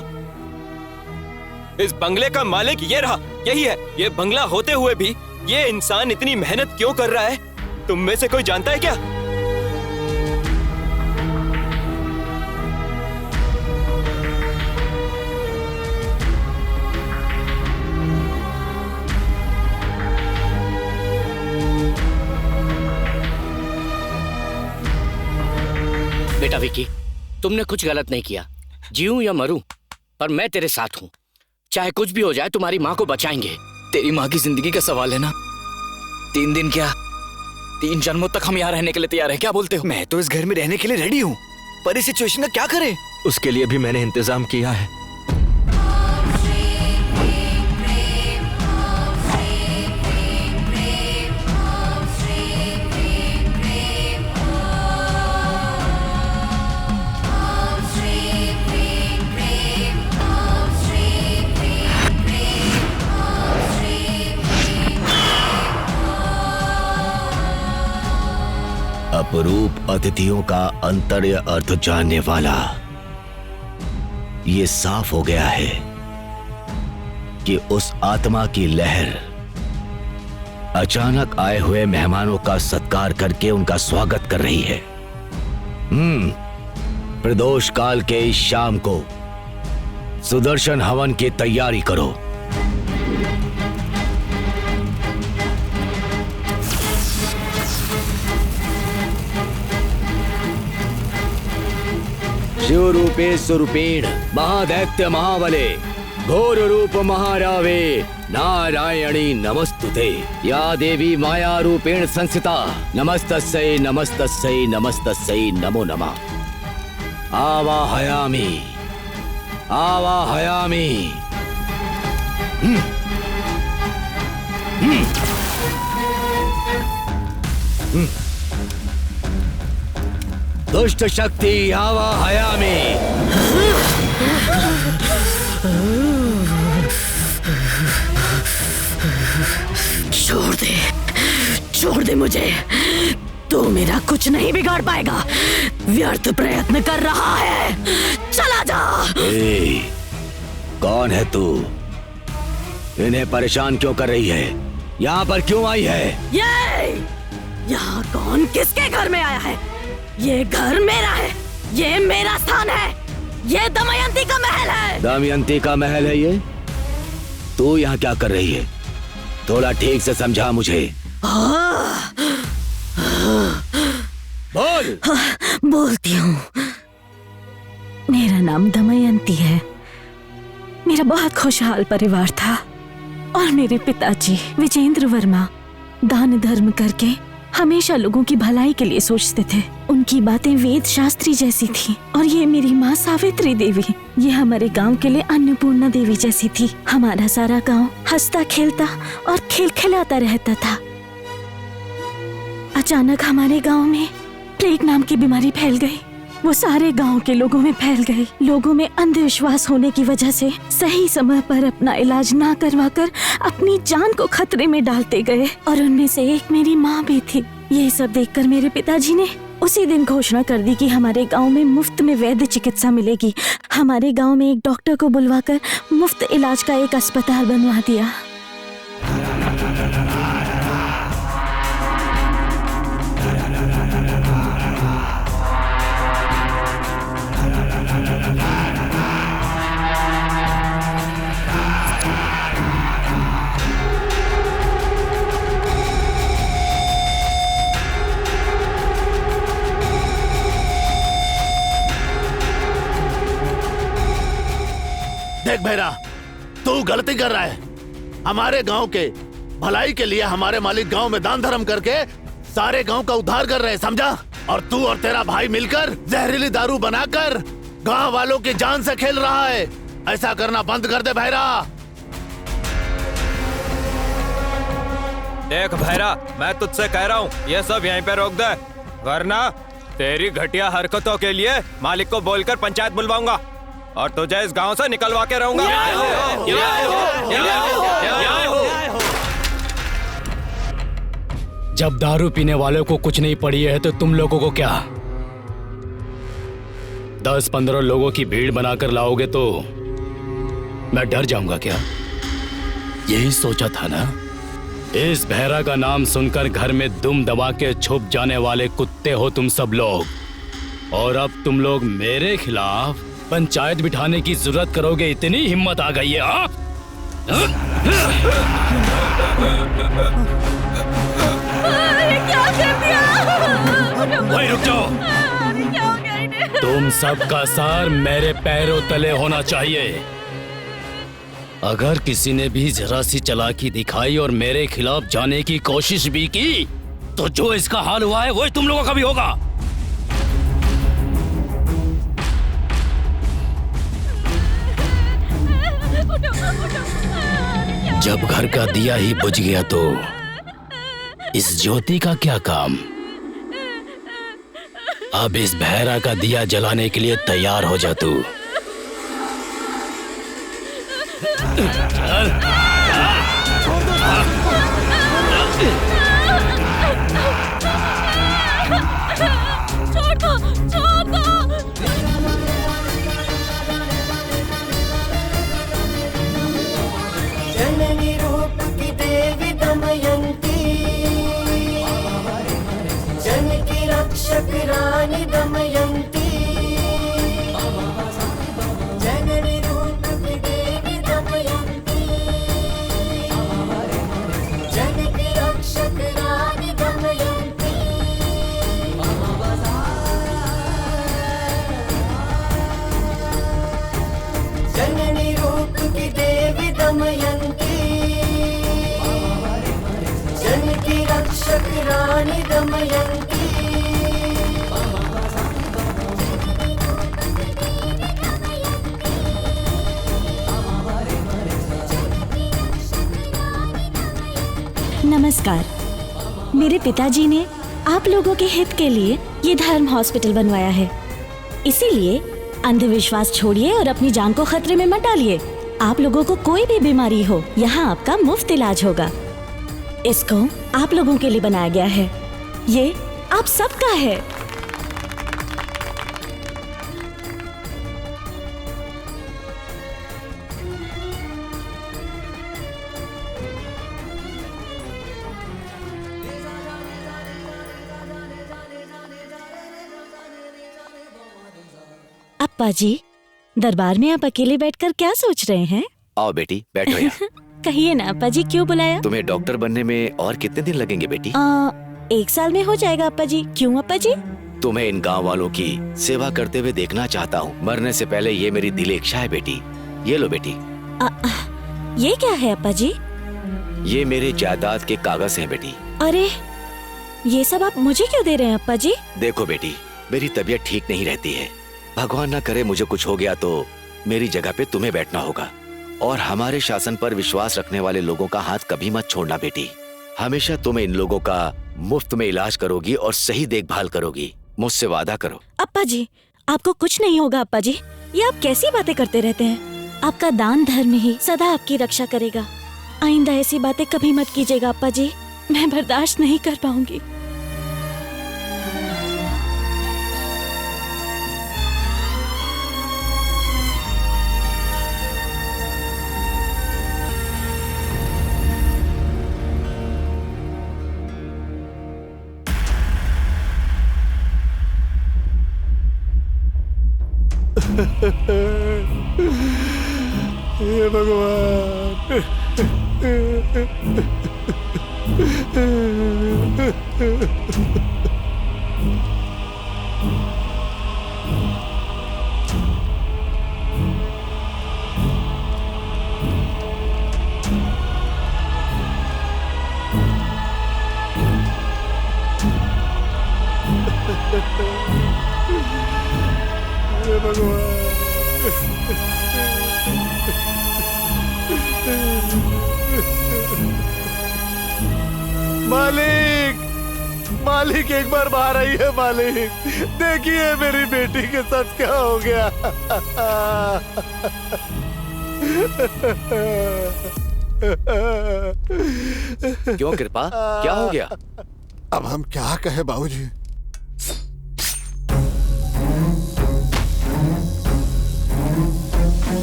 [SPEAKER 6] इस बंगले का मालिक ये रहा, यही है। ये बंगला होते हुए भी ये इंसान इतनी मेहनत क्यों कर रहा है तुम में से कोई जानता है क्या?
[SPEAKER 16] बेटा विकी, तुमने कुछ गलत नहीं किया। जीऊं या मरूं पर मैं तेरे साथ हूं। चाहे कुछ भी हो जाए तुम्हारी माँ को बचाएंगे।
[SPEAKER 13] तेरी माँ की जिंदगी का सवाल है ना। 3 दिन क्या 3 जन्मों तक हम यहाँ रहने के लिए तैयार हैं। क्या बोलते हो?
[SPEAKER 15] मैं तो इस घर में रहने के लिए रेडी हूँ पर इस सिचुएशन का क्या करें?
[SPEAKER 4] उसके लिए भी मैंने इंतजाम किया है।
[SPEAKER 17] अपरूप अतिथियों का अंतर्य अर्थ जानने वाला ये साफ हो गया है कि उस आत्मा की लहर अचानक आए हुए मेहमानों का सत्कार करके उनका स्वागत कर रही है। प्रदोष काल के इस शाम को सुदर्शन हवन की तैयारी करो। शिव रूपे स्वरूपेण महादैत्य महाबले घोर रूप महारावे नारायणी नमस्तुते। या देवी माया रूपेण संस्थिता नमस्तस्यै नमस्तस्यै नमस्तस्यै नमो नमः। आवाहयामि आवाहयामि। दुष्ट शक्ति आवाहयामि।
[SPEAKER 10] छोड़ दे मुझे। तू मेरा कुछ नहीं बिगाड़ पाएगा। व्यर्थ प्रयत्न कर रहा है। चला जा।
[SPEAKER 17] कौन है तू? इन्हें परेशान क्यों कर रही है? यहाँ पर क्यों आई है?
[SPEAKER 10] ये यहाँ कौन किसके घर में आया है? ये घर मेरा है, ये मेरा स्थान है, ये दमयंती का महल है।
[SPEAKER 17] दमयंती का महल है ये? तू यहाँ क्या कर रही है? थोड़ा ठीक से समझा मुझे। बोल।
[SPEAKER 10] बोलती हूँ। मेरा नाम दमयंती है। मेरा बहुत खुशहाल परिवार था और मेरे पिताजी विजेंद्र वर्मा दान धर्म करके हमेशा लोगों की भलाई के लिए सोचते थे। उनकी बातें वेद शास्त्री जैसी थी। और ये मेरी माँ सावित्री देवी, ये हमारे गांव के लिए अन्नपूर्णा देवी जैसी थी। हमारा सारा गांव हंसता खेलता और खिलखिलाता रहता था। अचानक हमारे गांव में प्लेग नाम की बीमारी फैल गई। वो सारे गांव के लोगों में फैल गई। लोगों में अंधविश्वास होने की वजह से सही समय पर अपना इलाज ना करवाकर अपनी जान को खतरे में डालते गए और उनमें से एक मेरी माँ भी थी। ये सब देखकर मेरे पिताजी ने उसी दिन घोषणा कर दी कि हमारे गांव में मुफ्त में वैद्य चिकित्सा मिलेगी। हमारे गांव में एक डॉक्टर को बुलवाकर मुफ्त इलाज का एक अस्पताल बनवा दिया।
[SPEAKER 8] देख भैरा, तू गलती कर रहा है। हमारे गांव के भलाई के लिए हमारे मालिक गांव में दान धर्म करके सारे गांव का उद्धार कर रहे हैं, समझा? और तू और तेरा भाई मिलकर जहरीली दारू बनाकर गांव वालों की जान से खेल रहा है। ऐसा करना बंद कर दे भैरा।
[SPEAKER 6] देख भैरा, मैं तुझसे कह रहा हूँ ये सब यहीं पे रोक दे, वरना तेरी घटिया हरकतों के लिए मालिक को बोलकर पंचायत बुलवाऊंगा और तुझे इस गांव से निकलवा के रहूंगा।
[SPEAKER 18] जब दारू पीने वालों को कुछ नहीं पड़ी है तो तुम लोगों को क्या? 10-15 लोगों की भीड़ बनाकर लाओगे तो मैं डर जाऊंगा क्या? यही सोचा था ना? इस भैरा का नाम सुनकर घर में दुम दबा के छुप जाने वाले कुत्ते हो तुम सब लोग, और अब तुम लोग मेरे खिलाफ पंचायत बिठाने की जरूरत करोगे, इतनी हिम्मत आ गई है? हाँ?
[SPEAKER 10] क्या कर दिया?
[SPEAKER 18] वही रुक जाओ। तुम सबका सार मेरे पैरों तले होना चाहिए। अगर किसी ने भी जरा सी चालाकी दिखाई और मेरे खिलाफ जाने की कोशिश भी की तो जो इसका हाल हुआ है वही तुम लोगों का भी होगा। जब घर का दिया ही बुझ गया तो इस ज्योति का क्या काम? अब इस भैरा का दिया जलाने के लिए तैयार हो जा तू।
[SPEAKER 10] छोड़ दो, छोड़ दो।
[SPEAKER 2] जननी रूप की देवी दमयंती, जन की रक्षक रानी दमयंती, जननी रूप की देवी दमयंती, जन की रक्षक रानी दमयंती। जननी रूप की देवी दमयंती, जन की रक्षक रानी दमयंती।
[SPEAKER 10] नमस्कार। मेरे पिताजी ने आप लोगों के हित के लिए ये धर्म हॉस्पिटल बनवाया है, इसीलिए अंधविश्वास छोड़िए और अपनी जान को खतरे में मत डालिए। आप लोगों को कोई भी बीमारी हो, यहाँ आपका मुफ्त इलाज होगा। इसको आप लोगों के लिए बनाया गया है, ये आप सबका है। अप्पा जी, दरबार में आप अकेले बैठकर क्या सोच रहे हैं?
[SPEAKER 17] आओ बेटी, बैठो यहाँ।
[SPEAKER 10] कहिए ना अप्पा जी, क्यों बुलाया?
[SPEAKER 17] तुम्हें डॉक्टर बनने में और कितने दिन लगेंगे बेटी?
[SPEAKER 10] 1 साल में हो जाएगा अप्पा जी। क्यों अप्पा जी?
[SPEAKER 17] तुम्हें इन गांव वालों की सेवा करते हुए देखना चाहता हूँ। मरने से पहले ये मेरी दिली इच्छा है बेटी। ये लो बेटी।
[SPEAKER 10] ये क्या है अप्पा जी?
[SPEAKER 17] ये मेरे जायदाद के कागज हैं बेटी।
[SPEAKER 10] अरे, ये सब आप मुझे क्यों दे रहे हैं अप्पा जी?
[SPEAKER 17] देखो बेटी, मेरी तबीयत ठीक नहीं रहती है। भगवान ना करे मुझे कुछ हो गया तो मेरी जगह पे तुम्हें बैठना होगा। और हमारे शासन पर विश्वास रखने वाले लोगों का हाथ कभी मत छोड़ना बेटी। हमेशा तुम इन लोगों का मुफ्त में इलाज करोगी और सही देखभाल करोगी। मुझसे वादा करो।
[SPEAKER 10] अप्पा जी, आपको कुछ नहीं होगा अप्पा जी। ये आप कैसी बातें करते रहते हैं? आपका दान धर्म ही सदा आपकी रक्षा करेगा। आइंदा ऐसी बातें कभी मत कीजिएगा अप्पा जी। मैं बर्दाश्त नहीं कर पाऊंगी।
[SPEAKER 8] हे भगवान। हे भगवान। मालिक, मालिक एक बार बाहर आई है मालिक। देखिए मेरी बेटी के साथ क्या हो गया।
[SPEAKER 17] क्यों कृपा, क्या हो गया?
[SPEAKER 8] अब हम क्या कहे बाबूजी।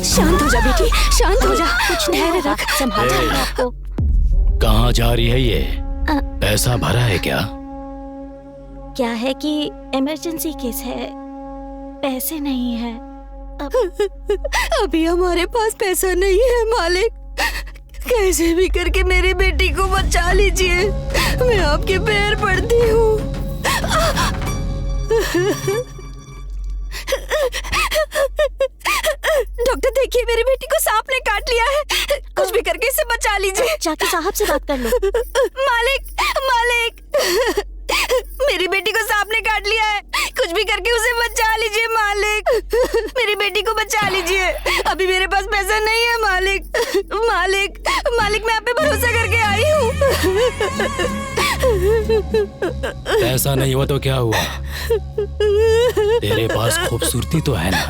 [SPEAKER 3] शांत हो जा बेटी, शांत हो जा। कुछ धैर्य रख, संभाल जाएगा आपको।
[SPEAKER 18] कहाँ जा रही है ये? पैसा भरा है क्या?
[SPEAKER 10] क्या है कि इमरजेंसी केस है, पैसे नहीं है।
[SPEAKER 3] अभी हमारे पास पैसा नहीं है मालिक। कैसे भी करके मेरी बेटी को बचा लीजिए। मैं आपके पैर पड़ती हूँ। डॉक्टर देखिए, मेरी बेटी को सांप ने काट लिया है। कुछ भी करके इसे बचा लीजिए।
[SPEAKER 10] जाके साहब से बात कर लो।
[SPEAKER 3] मालिक, मालिक, मेरी बेटी को सांप ने काट लिया है। कुछ भी करके उसे बचा लीजिए मालिक। मेरी बेटी को बचा लीजिए। अभी मेरे पास पैसा नहीं है मालिक। मालिक, मालिक, मैं आप पे भरोसा करके आई हूँ।
[SPEAKER 18] पैसा नहीं हुआ तो क्या हुआ? तेरे पास खूबसूरती तो है ना?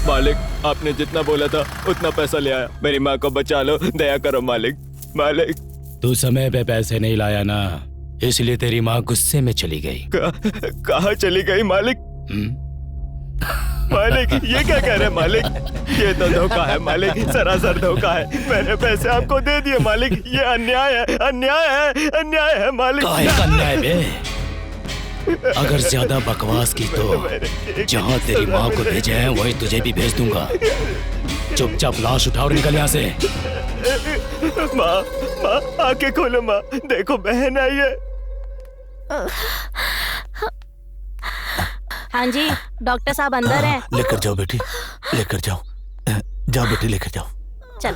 [SPEAKER 6] मालिक, आपने जितना बोला था उतना पैसा ले आया। मेरी माँ को बचा लो, दया करो मालिक। मालिक,
[SPEAKER 18] तू समय पे पैसे नहीं लाया ना, इसलिए तेरी माँ गुस्से में चली गई।
[SPEAKER 6] कहाँ चली गई मालिक? मालिक, ये क्या कह रहे हैं मालिक? ये तो धोखा है मालिक, सरासर धोखा है। मैंने पैसे आपको दे दिए मालिक। ये अन्याय है, अन्याय है, अन्याय है मालिक।
[SPEAKER 18] काहे का अन्याय बे? अगर ज्यादा बकवास की तो जहाँ तेरी माँ को भेजे हैं वही तुझे भी भेज दूंगा। चुपचाप लाश उठाओ और निकल यहाँ से।
[SPEAKER 6] माँ, माँ, आंखें खोलो माँ, देखो बहन आई है।
[SPEAKER 10] हाँ जी, डॉक्टर साहब अंदर हैं।
[SPEAKER 8] लेकर जाओ बेटी, लेकर जाओ। जाओ बेटी, लेकर जाओ।
[SPEAKER 10] चल।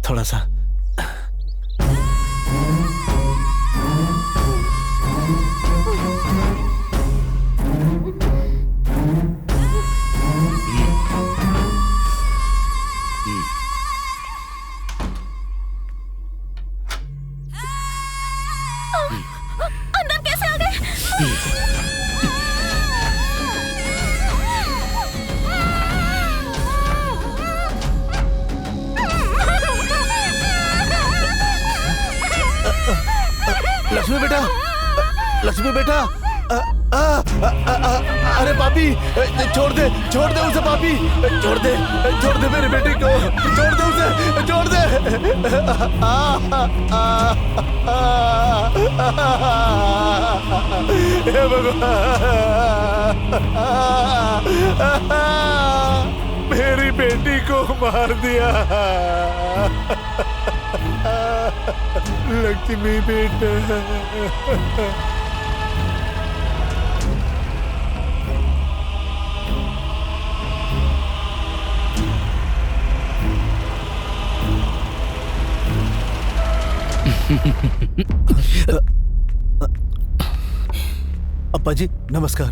[SPEAKER 8] थोड़ा सा।
[SPEAKER 10] अंदर कैसे आ गए?
[SPEAKER 8] लक्ष्मी बेटा, लक्ष्मी बेटा, अरे पापी, छोड़ दे उसे पापी, छोड़ दे मेरे बेटे को, छोड़ दे उसे, छोड़ दे। हे भगवान, मेरी बेटी को मार दिया। लक्ष्मी बेटा। अप्पा जी नमस्कार।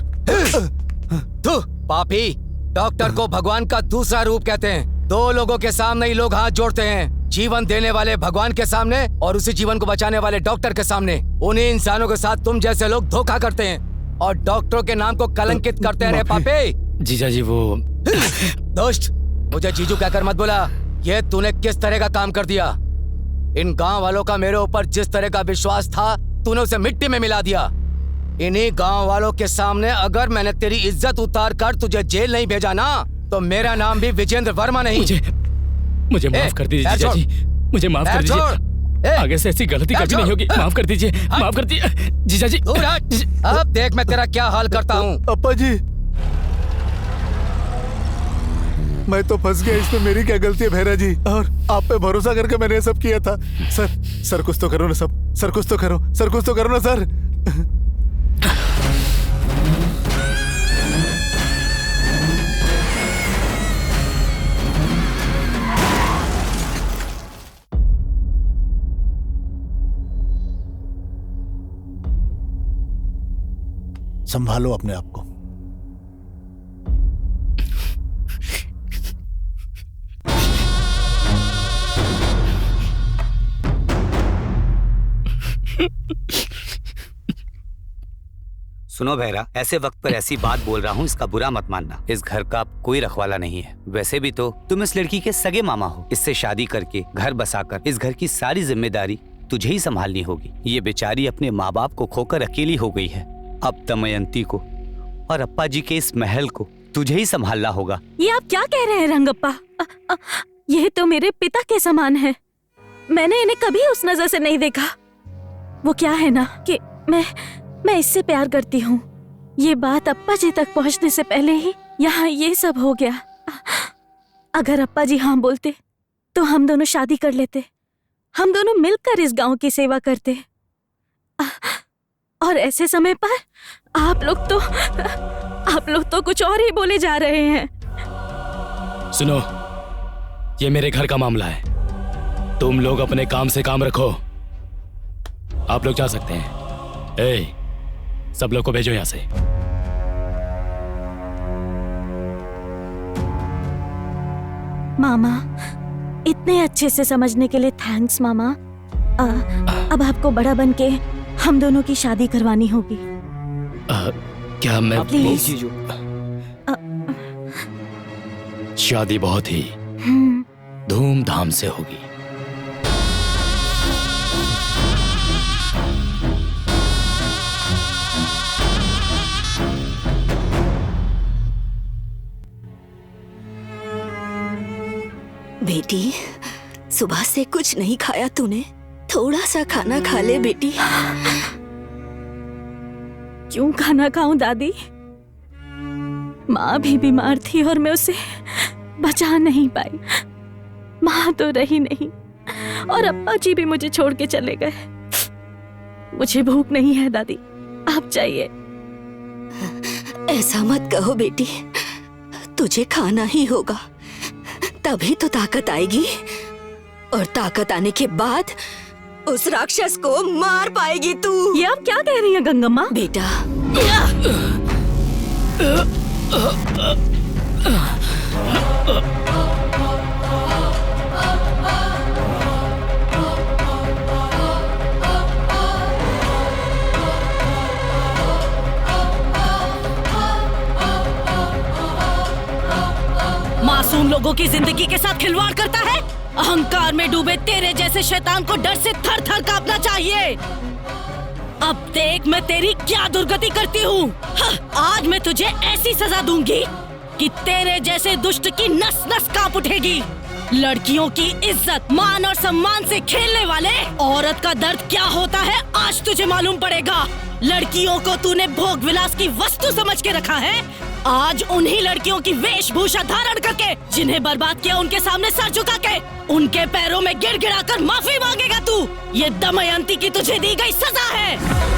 [SPEAKER 19] तू पापी, डॉक्टर को भगवान का दूसरा रूप कहते हैं। दो लोगों के सामने ही लोग हाथ जोड़ते हैं, जीवन देने वाले भगवान के सामने और उसी जीवन को बचाने वाले डॉक्टर के सामने। उन्हीं इंसानों के साथ तुम जैसे लोग धोखा करते हैं और डॉक्टरों के नाम को कलंकित करते रहे पापी।
[SPEAKER 18] जीजा जी वो
[SPEAKER 19] दोस्त, मुझे जीजू कहकर मत बोला। ये तूने किस तरह का काम कर दिया? इन गांव वालों का मेरे ऊपर जिस तरह का विश्वास था, तूने उसे मिट्टी में मिला दिया। इन्हीं गांव वालों के सामने अगर मैंने तेरी इज्जत उतार कर तुझे जेल नहीं भेजा ना, तो मेरा नाम भी विजेंद्र वर्मा नहीं।
[SPEAKER 18] मुझे माफ कर दीजिए जीजा जी, मुझे माफ कर दीजिए। आगे से ऐसी गलती कभी नहीं होगी। माफ कर दीजिए, माफ कर दीजिए जीजा जी।
[SPEAKER 19] अब देख मैं तेरा क्या हाल करता हूँ।
[SPEAKER 8] अप्पा जी, मैं तो फंस गया इसमें, मेरी क्या गलती है भैरा जी? और आप पे भरोसा करके मैंने ये सब किया था। सर कुछ तो करो ना सब, सर कुछ तो करो, सर कुछ तो करो ना सर। संभालो अपने आप को।
[SPEAKER 20] सुनो भैरा, ऐसे वक्त पर ऐसी बात बोल रहा हूँ, इसका बुरा मत मानना। इस घर का कोई रखवाला नहीं है। वैसे भी तो तुम इस लड़की के सगे मामा हो। इससे शादी करके घर बसाकर इस घर की सारी जिम्मेदारी तुझे ही संभालनी होगी। ये बेचारी अपने माँ बाप को खोकर अकेली हो गई है। अब दमयंती को और अप्पा जी के इस महल को तुझे ही संभालना होगा।
[SPEAKER 10] ये आप क्या कह रहे हैं रंगप्पा? ये तो मेरे पिता के समान है। मैंने इन्हें कभी उस नजर से नहीं देखा। वो क्या है ना कि मैं इससे प्यार करती हूँ। ये बात अप्पा जी तक पहुँचने से पहले ही यहाँ ये सब हो गया। अगर अप्पा जी हाँ बोलते तो हम दोनों शादी कर लेते। हम दोनों मिलकर इस गांव की सेवा करते। और ऐसे समय पर आप लोग तो कुछ और ही बोले जा रहे हैं।
[SPEAKER 18] सुनो, ये मेरे घर का मामला है। तुम लोग अपने काम से काम रखो। आप लोग जा सकते हैं। सब लोग को भेजो यहां से।
[SPEAKER 10] मामा, इतने अच्छे से समझने के लिए थैंक्स मामा। अब आपको बड़ा बनके हम दोनों की शादी करवानी होगी।
[SPEAKER 18] क्या मैं
[SPEAKER 10] प्लीज
[SPEAKER 18] जीजू? शादी बहुत ही धूमधाम से होगी।
[SPEAKER 3] बेटी, सुबह से कुछ नहीं खाया तूने? थोड़ा सा खाना खा ले बेटी।
[SPEAKER 10] क्यों खाना खाऊं दादी? माँ भी बीमार थी और मैं उसे बचा नहीं पाई। माँ तो रही नहीं और अप्पा जी भी मुझे छोड़ के चले गए। मुझे भूख नहीं है दादी, आप जाइए।
[SPEAKER 3] ऐसा मत कहो बेटी, तुझे खाना ही होगा, तभी तो ताकत आएगी। और ताकत आने के बाद उस राक्षस को मार पाएगी तू।
[SPEAKER 10] ये आप क्या कह रही हैं गंगम्मा?
[SPEAKER 3] बेटा,
[SPEAKER 10] मासूम लोगों की जिंदगी के साथ खिलवाड़ करता है। अहंकार में डूबे तेरे जैसे शैतान को डर से थर थर कांपना चाहिए। अब देख मैं तेरी क्या दुर्गति करती हूँ। आज मैं तुझे ऐसी सजा दूंगी कि तेरे जैसे दुष्ट की नस नस कांप उठेगी। लड़कियों की इज्जत, मान और सम्मान से खेलने वाले औरत का दर्द क्या होता है आज तुझे मालूम पड़ेगा। लड़कियों को तूने भोग विलास की वस्तु समझ के रखा है। आज उन्हीं लड़कियों की वेशभूषा धारण करके, जिन्हें बर्बाद किया उनके सामने सर झुका के, उनके पैरों में गिड़गिड़ा कर माफी मांगेगा तू। ये दमयंती की तुझे दी गई सजा है।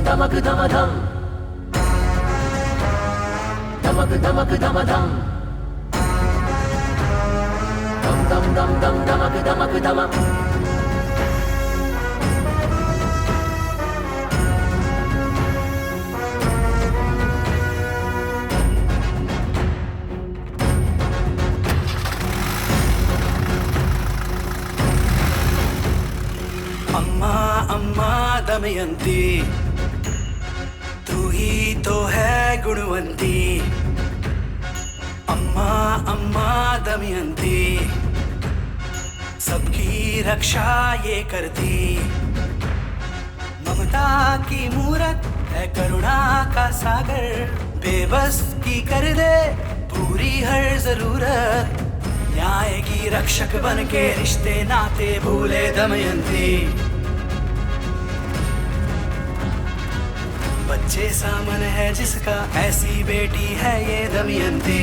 [SPEAKER 2] धमक धम धम, धमक धमक धम धम, धम धम धम धम धमक धमक धमक। अम्मा अम्मा दमयंती, तू ही तो है गुणवंती। अम्मा अम्मा दमयंती, सबकी रक्षा ये करती। ममता की मूरत है करुणा का सागर, बेबस की कर दे पूरी हर जरूरत। न्याय की रक्षक बन के रिश्ते नाते भूले दमयंती। बच्चे सामन है जिसका, ऐसी बेटी है ये दमयंती।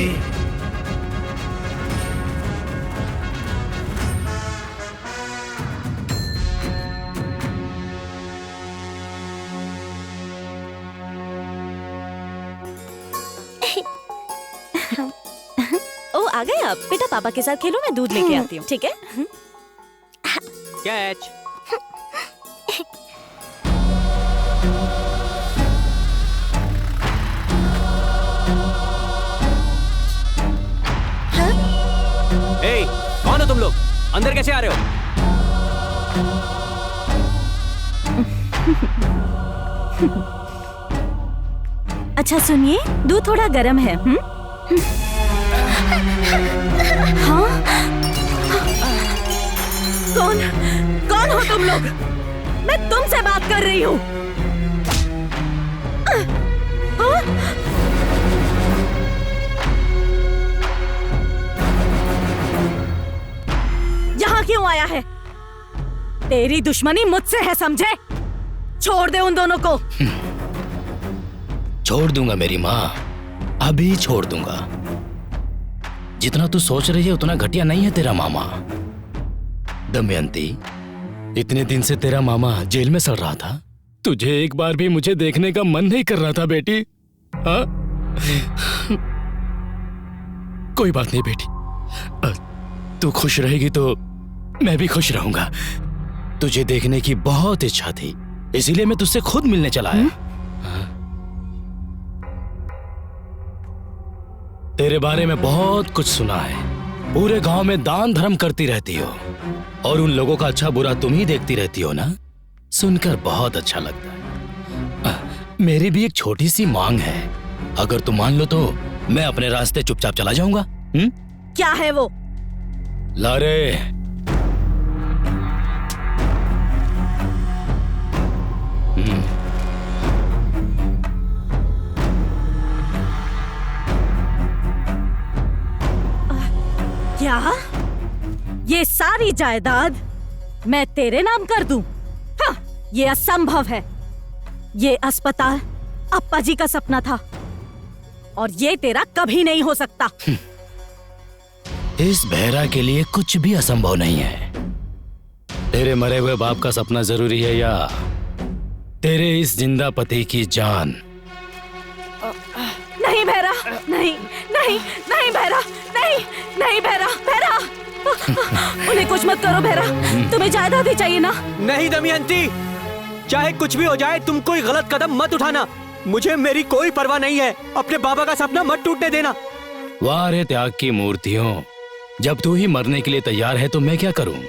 [SPEAKER 10] ओ आ गए आप? बेटा पापा के साथ खेलो, मैं दूध लेके आती हूँ, ठीक है?
[SPEAKER 12] कैच। ए, कौन हो तुम लोग? अंदर कैसे आ रहे हो?
[SPEAKER 10] अच्छा सुनिए, दूध थोड़ा गर्म है। हाँ? कौन हो तुम लोग? मैं तुमसे बात कर रही हूँ। यहाँ क्यों आया है? तेरी दुश्मनी मुझसे है, समझे? छोड़ दे उन दोनों को।
[SPEAKER 18] छोड़ दूंगा मेरी माँ, अभी छोड़ दूंगा। जितना तू सोच रही है उतना घटिया नहीं है तेरा मामा। दमयंती, इतने दिन से तेरा मामा जेल में सड़ रहा था, तुझे एक बार भी मुझे देखने का मन नहीं कर रहा था बेटी? हाँ? कोई बात नहीं बेटी, तू खुश रहेगी तो मैं भी खुश रहूंगा। तुझे देखने की बहुत इच्छा थी, इसीलिए मैं तुझसे खुद मिलने चला आया। तेरे बारे में बहुत कुछ सुना है। पूरे गांव में दान धर्म करती रहती हो और उन लोगों का अच्छा बुरा तुम ही देखती रहती हो ना। सुनकर बहुत अच्छा लगता है। मेरी भी एक छोटी सी मांग है, अगर तुम मान लो तो मैं अपने रास्ते चुपचाप चला जाऊंगा।
[SPEAKER 10] क्या है वो?
[SPEAKER 18] लारे,
[SPEAKER 10] क्या? ये सारी जायदाद मैं तेरे नाम कर दूं? हाँ, ये असंभव है। ये अस्पताल अप्पा जी का सपना था। और ये तेरा कभी नहीं हो सकता।
[SPEAKER 18] इस बहरा के लिए कुछ भी असंभव नहीं है। तेरे मरे हुए बाप का सपना जरूरी है या तेरे इस जिंदा पति की जान?
[SPEAKER 10] नहीं भैरा, नहीं नहीं नहीं भैरा, नहीं नहीं भैरा, भैरा उन्हें कुछ मत करो भैरा, तुम्हें जायदाद ही चाहिए ना?
[SPEAKER 12] नहीं दमयंती, चाहे कुछ भी हो जाए तुम कोई गलत कदम मत उठाना। मुझे मेरी कोई परवाह नहीं है, अपने बाबा का सपना मत टूटने देना।
[SPEAKER 18] वाह रे त्याग की मूर्तियों, जब तू ही मरने के लिए तैयार है तो मैं क्या करूं?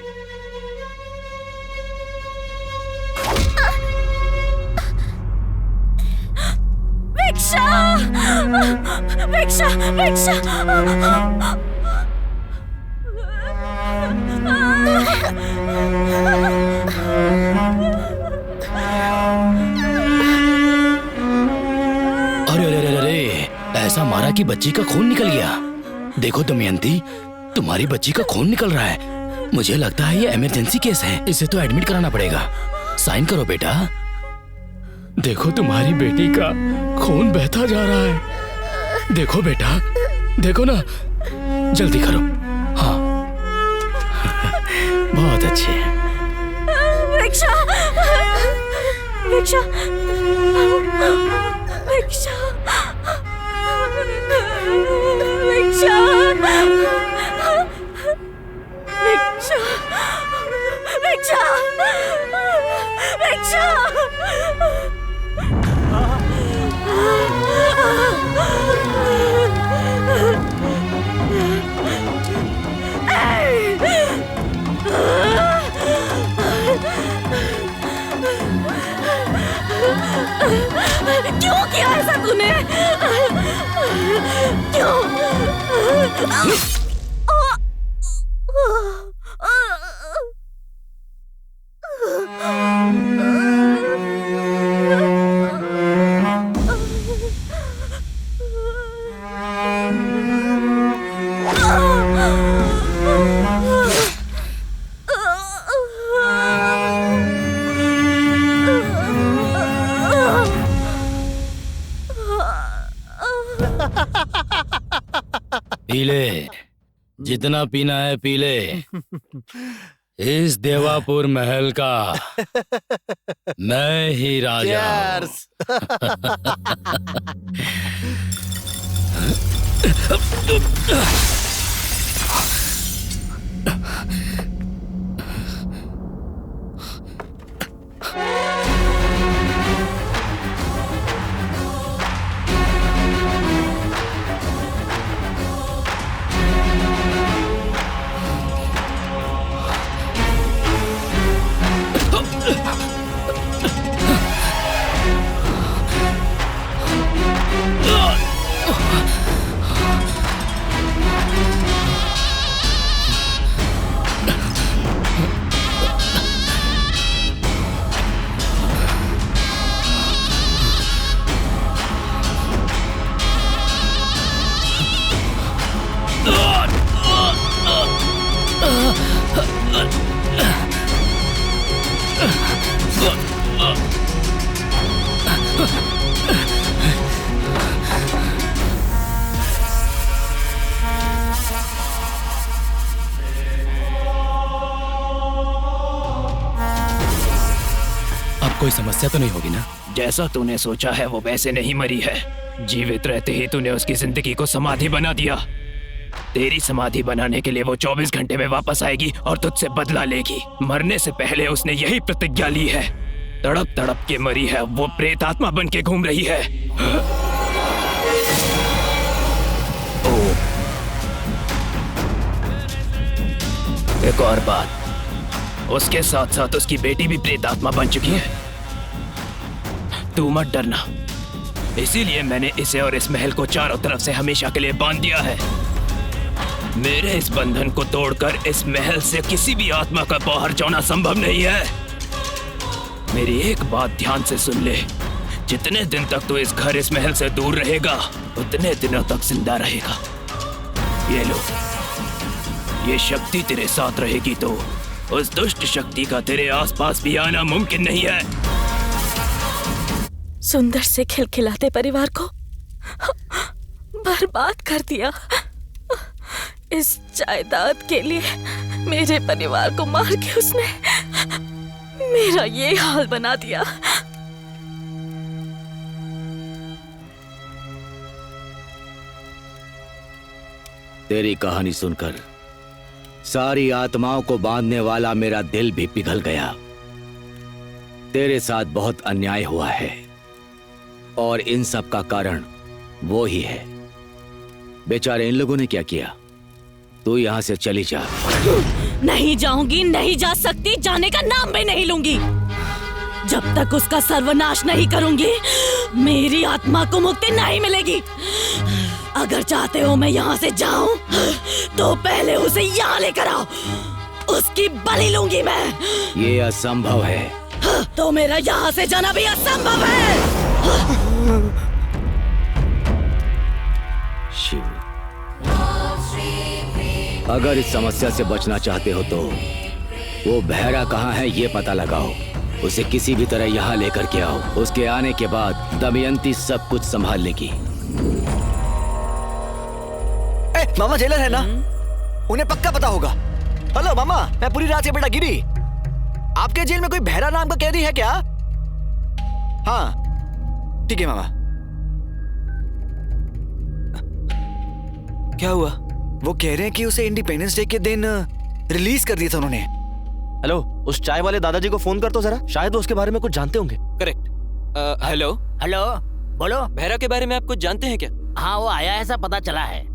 [SPEAKER 10] भिक्षा, भिक्षा, भिक्षा।
[SPEAKER 18] अरे अरे अरे अरे, ऐसा मारा कि बच्ची का खून निकल गया। देखो दमयंती, तुम्हारी बच्ची का खून निकल रहा है। मुझे लगता है ये इमरजेंसी केस है, इसे तो एडमिट कराना पड़ेगा। साइन करो बेटा। देखो तुम्हारी बेटी का खून बहता जा रहा है। देखो बेटा, देखो ना, जल्दी करो। हाँ बहुत अच्छे।
[SPEAKER 10] भिक्षा, भिक्षा, भिक्षा, भिक्षा, भिक्षा, भिक्षा, भिक्षा। क्यों किया ऐसा तूने? क्यों?
[SPEAKER 18] पी ले, जितना पीना है पी ले। इस देवापुर महल का मैं ही राजा हूं। कोई समस्या तो नहीं होगी ना?
[SPEAKER 11] जैसा तूने सोचा है वो वैसे नहीं मरी है। जीवित रहते ही तूने उसकी जिंदगी को समाधि बना दिया। तेरी समाधि बनाने के लिए वो 24 घंटे में वापस आएगी और तुझसे बदला लेगी। मरने से पहले उसने यही प्रतिज्ञा ली है। तड़प तड़प के मरी है, वो प्रेत आत्मा बन के घूम रही है। एक और बात, उसके साथ साथ उसकी बेटी भी प्रेत आत्मा बन चुकी है। तू मत डरना, इसीलिए मैंने इसे और इस महल को चारों तरफ से हमेशा के लिए बांध दिया है। मेरे इस बंधन को तोड़कर इस महल से किसी भी आत्मा का बाहर जाना संभव नहीं है। मेरी एक बात ध्यान से सुन ले, जितने दिन तक तू इस घर इस महल से दूर रहेगा उतने दिनों तक जिंदा रहेगा। ये लो, ये शक्ति तेरे साथ रहेगी तो उस दुष्ट शक्ति का तेरे आसपास भी आना मुमकिन नहीं है।
[SPEAKER 10] सुंदर से खिलखिलाते परिवार को बर्बाद कर दिया। इस जायदाद के लिए मेरे परिवार को मार के उसने मेरा ये हाल बना दिया।
[SPEAKER 17] तेरी कहानी सुनकर सारी आत्माओं को बांधने वाला मेरा दिल भी पिघल गया। तेरे साथ बहुत अन्याय हुआ है और इन सब का कारण वो ही है। बेचारे इन लोगों ने क्या किया? तू यहां से चली जा।
[SPEAKER 10] नहीं जाऊंगी, नहीं जा सकती, जाने का नाम भी नहीं लूंगी। जब तक उसका सर्वनाश नहीं करूंगी मेरी आत्मा को मुक्ति नहीं मिलेगी। अगर चाहते हो मैं यहाँ से जाऊं तो पहले उसे यहाँ लेकर आओ, उसकी बलि लूंगी मैं।
[SPEAKER 17] ये असंभव है।
[SPEAKER 10] तो मेरा यहाँ से जाना भी असंभव है।
[SPEAKER 17] शिव, अगर इस समस्या से बचना चाहते हो तो वो बहरा कहाँ है ये पता लगाओ। उसे किसी भी तरह यहाँ लेकर के आओ। उसके आने के बाद दमयंती सब कुछ संभाल लेगी।
[SPEAKER 15] मामा जेलर है ना, उन्हें पक्का पता होगा। हेलो मामा, मैं पूरी रात के बेटा गिरी। आपके जेल में कोई बहरा नाम का कैदी है क्या? हाँ ठीक है मामा। क्या हुआ? वो कह रहे हैं कि उसे इंडिपेंडेंस डे के दिन रिलीज कर दिया था उन्होंने।
[SPEAKER 4] हेलो, उस चाय वाले दादाजी को फोन कर तो जरा, शायद वो उसके बारे में कुछ जानते होंगे।
[SPEAKER 6] करेक्ट। हेलो
[SPEAKER 11] हेलो, बोलो।
[SPEAKER 6] बहरा के बारे में आप कुछ जानते हैं क्या?
[SPEAKER 11] हाँ, वो आया ऐसा पता चला है।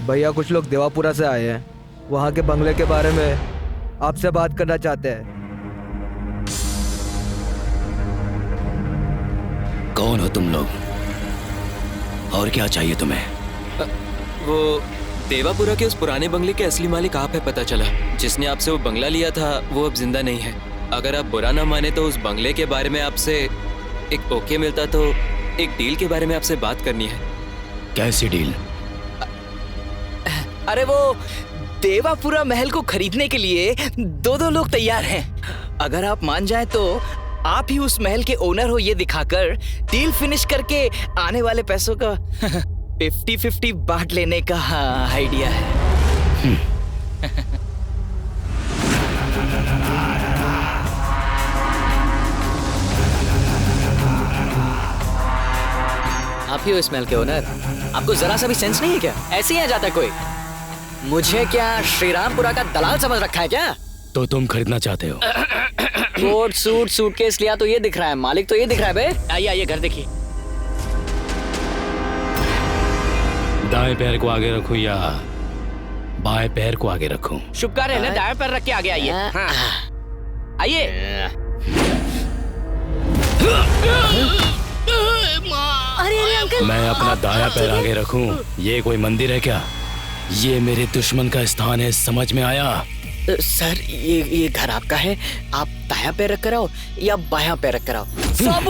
[SPEAKER 21] भैया कुछ लोग देवापुरा से आए हैं, वहाँ के बंगले के बारे में आपसे बात करना चाहते हैं।
[SPEAKER 17] कौन हो तुम लोग और क्या चाहिए तुम्हें?
[SPEAKER 6] वो देवापुरा के उस पुराने बंगले के असली मालिक आप है, पता चला। जिसने आपसे वो बंगला लिया था वो अब जिंदा नहीं है। अगर आप बुरा ना माने तो उस बंगले के बारे में आपसे एक ओके मिलता तो एक डील के बारे में आपसे बात करनी है।
[SPEAKER 17] कैसी डील?
[SPEAKER 5] अरे वो देवापुरा महल को खरीदने के लिए दो लोग तैयार हैं। अगर आप मान जाएं तो आप ही उस महल के ओनर हो ये दिखाकर डील फिनिश करके आने वाले पैसों का 50-50 बांट लेने का आइडिया है। आप ही हो इस महल के ओनर? आपको जरा सा भी सेंस नहीं है क्या? ऐसे ही आ जाता है कोई? मुझे क्या श्रीरामपुरा का दलाल समझ रखा है क्या?
[SPEAKER 18] तो तुम खरीदना चाहते हो?
[SPEAKER 5] कोट सूट सूटकेस लिया तो ये दिख रहा है, मालिक तो ये दिख रहा है बे। आइए आइए घर देखिए।
[SPEAKER 18] दाएं पैर को आगे रखूं या बाएं पैर को आगे रखूं?
[SPEAKER 11] शुभ कार्य है ना, दाएं पैर रख के आगे आइए। हाँ। आइए।
[SPEAKER 3] अरे अंकल,
[SPEAKER 18] मैं अपना दायां पैर आगे रखूं? ये कोई मंदिर है क्या? ये मेरे दुश्मन का स्थान है, समझ में आया?
[SPEAKER 5] सर ये घर आपका है, आप दायां पैर रख कर आओ या बायां पैर रख कर आओ। सब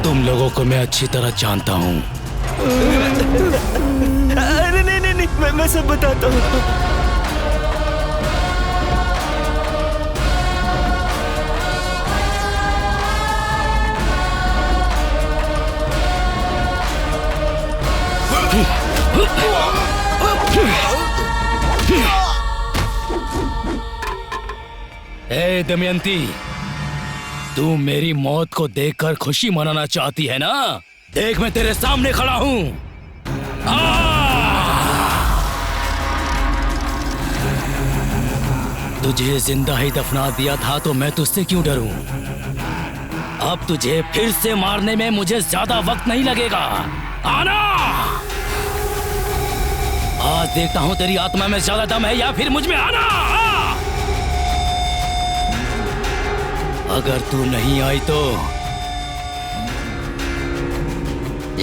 [SPEAKER 18] तुम लोगों को मैं अच्छी तरह जानता हूँ।
[SPEAKER 15] अरे नहीं, मैं सब बताता हूँ।
[SPEAKER 18] ए दमयंती, तू मेरी मौत को देखकर खुशी मनाना चाहती है ना? देख मैं तेरे सामने खड़ा हूं। तुझे जिंदा ही दफना दिया था तो मैं तुझसे क्यों डरूं? अब तुझे फिर से मारने में मुझे ज्यादा वक्त नहीं लगेगा।
[SPEAKER 11] आना। आज देखता हूं तेरी आत्मा में ज्यादा दम है या फिर मुझ में। आना। अगर तू नहीं आई तो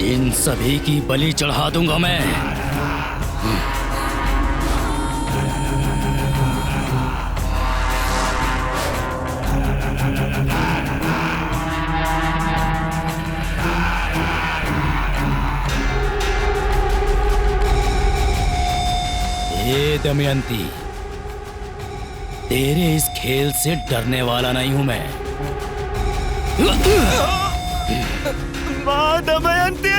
[SPEAKER 11] इन सभी की बलि चढ़ा दूंगा मैं। हे दमयंती, तेरे इस खेल से डरने वाला नहीं हूं मैं।
[SPEAKER 6] माँ दमयंती,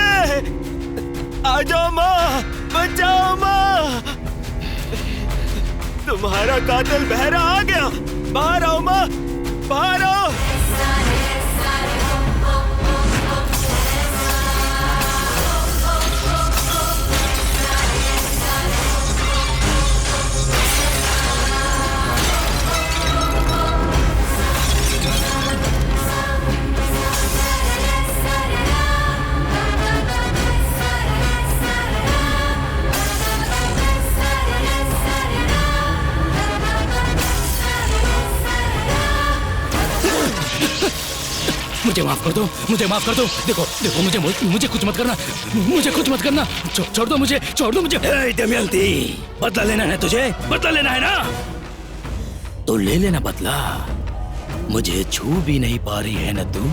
[SPEAKER 6] आ जाओ माँ, बचाओ माँ। तुम्हारा कातिल बहरा आ गया। बाहर आओ माँ, बाहर आओ।
[SPEAKER 11] मुझे माफ कर दो, मुझे माफ कर दो। देखो देखो, मुझे कुछ मत करना, मुझे कुछ मत करना। छोड़ दो मुझे, छोड़ दो मुझे। दमयंती, बदला लेना है तुझे, बदला लेना है ना, तो ले लेना बदला। मुझे छू भी नहीं पा रही है ना तू।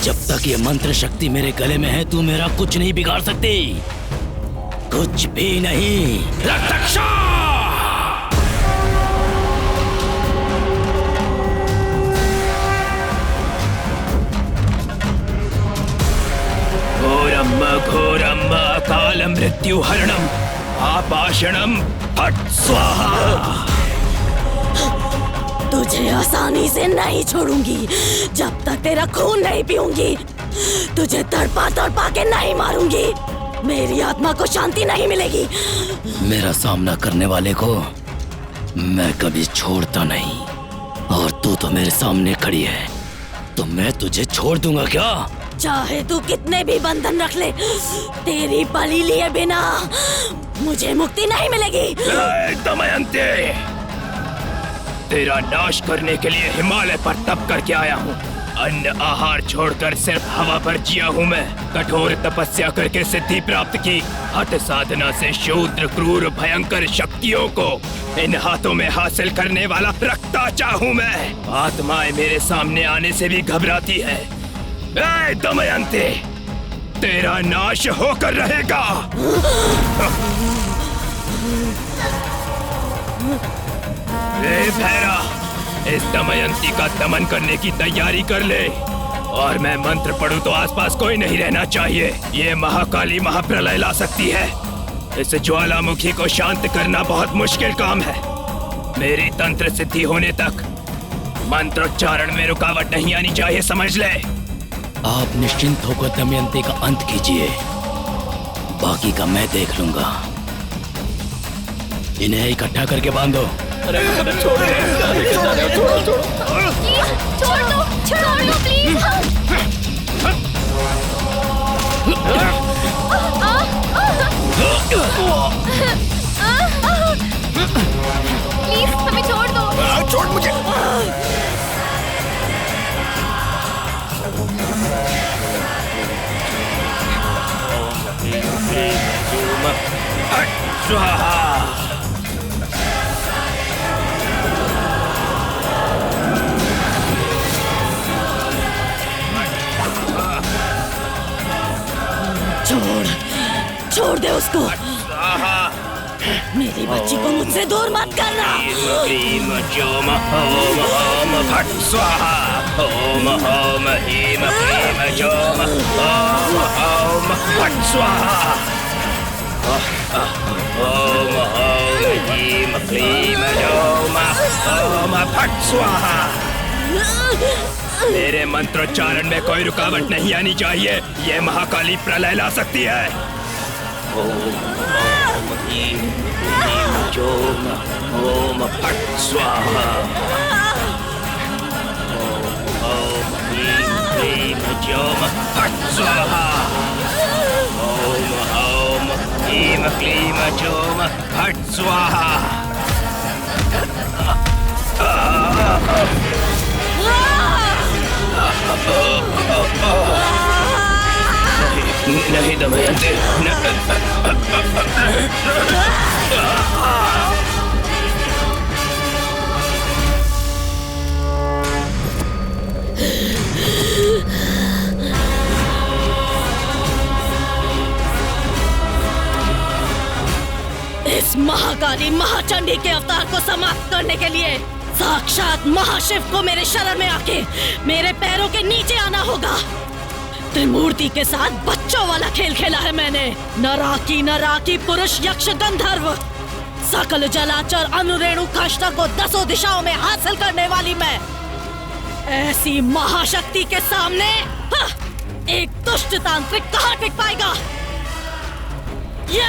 [SPEAKER 11] जब तक ये मंत्र शक्ति मेरे गले में है, तू मेरा कुछ नहीं बिगाड़ सकती, कुछ भी नहीं। रक्षक घोरम काल मृत्यु हरणम आपाषणम फट स्वाहा।
[SPEAKER 10] तुझे आसानी से नहीं छोड़ूंगी जब तक तेरा खून नहीं पीऊंगी। तुझे तड़पा तड़पा के नहीं मारूंगी, मेरी आत्मा को शांति नहीं मिलेगी।
[SPEAKER 11] मेरा सामना करने वाले को मैं कभी छोड़ता नहीं, और तू तो मेरे सामने खड़ी है, तो मैं तुझे छोड़ दूंगा क्या?
[SPEAKER 10] चाहे तू कितने भी बंधन रख ले, तेरी बलि लिए बिना मुझे मुक्ति नहीं मिलेगी।
[SPEAKER 11] दमयंती, तेरा नाश करने के लिए हिमालय पर तप करके आया हूँ। अन्न आहार छोड़कर सिर्फ हवा पर जिया हूँ मैं। कठोर तपस्या करके सिद्धि प्राप्त की। हठ साधना से शूद्र क्रूर भयंकर शक्तियों को इन हाथों में हासिल करने वाला रक्ताचा हूँ मैं। आत्माएं मेरे सामने आने से भी घबराती है। ए दमयंती, तेरा नाश होकर रहेगा। ए भैरा, इस दमयंती का दमन करने की तैयारी कर ले, और मैं मंत्र पढ़ूं तो आसपास कोई नहीं रहना चाहिए। ये महाकाली महाप्रलय ला सकती है। इस ज्वालामुखी को शांत करना बहुत मुश्किल काम है। मेरी तंत्र सिद्धि होने तक मंत्रोच्चारण में रुकावट नहीं आनी चाहिए, समझ ले। आप निश्चिंत होकर दमयंती का अंत कीजिए, बाकी का मैं देख लूंगा। इन्हें इकट्ठा करके बांधो।
[SPEAKER 7] छोड़ दो प्लीज। प्लीज हमें छोड़ दो।
[SPEAKER 15] छोड़ मुझे।
[SPEAKER 10] छोड़ दे उसको। मेरी बच्ची को मुझसे दूर मत करना।
[SPEAKER 11] ओम फट स्वाहा। ओम ओम ह्रीम क्लीम जोम। ओम फट स्वाहा। ओम ओम ह्रीम क्लीम जोम। ओम फट स्वाहा। मेरे मंत्रोच्चारण में कोई रुकावट नहीं आनी चाहिए। ये महाकाली प्रलय ला सकती है। ओम ह्रीम क्लीम जोम। ओम फट स्वाहा। ओम ह्रीम क्लीम जोम फट स्वाहा। ऐं क्लीं चोम फट् स्वाहा। नहीं दमयंती,
[SPEAKER 10] इस महाकाली महाचंडी के अवतार को समाप्त करने के लिए साक्षात महाशिव को मेरे शरण में आके मेरे पैरों के नीचे आना होगा। त्रिमूर्ति के साथ बच्चों वाला खेल खेला है मैंने। नराकी पुरुष यक्ष गंधर्व सकल जलाचर अनुरेणु काष्ठा को 10 दिशाओं में हासिल करने वाली मैं, ऐसी महाशक्ति के सामने एक दुष्ट तांत्रिक कहाँ टिक पाएगा। ये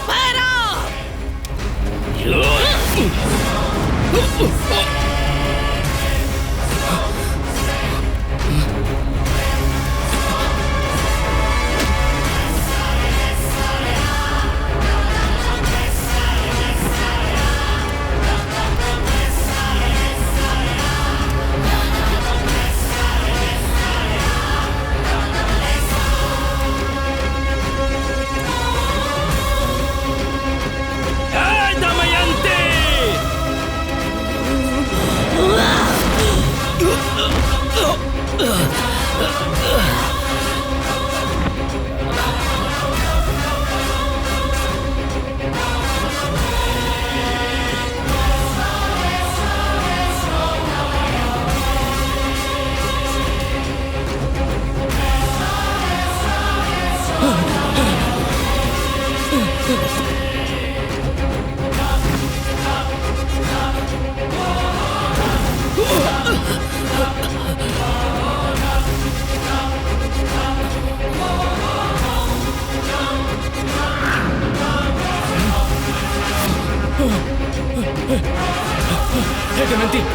[SPEAKER 10] भैरव!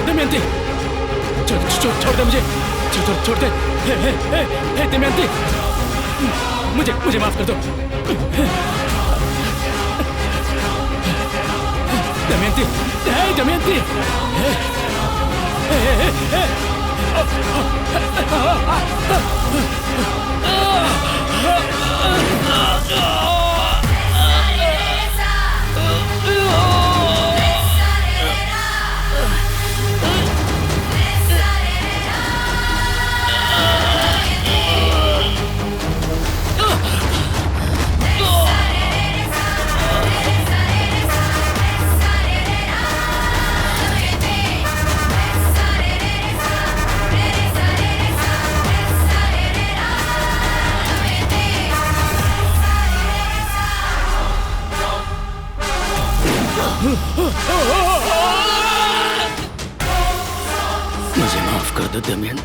[SPEAKER 10] दमयंती, छोड़ दे मुझे, छोड़ दे। दमयंती, मुझे माफ कर दो। दमयंती, दमयंती, मुझे माफ कर दो दमयंती।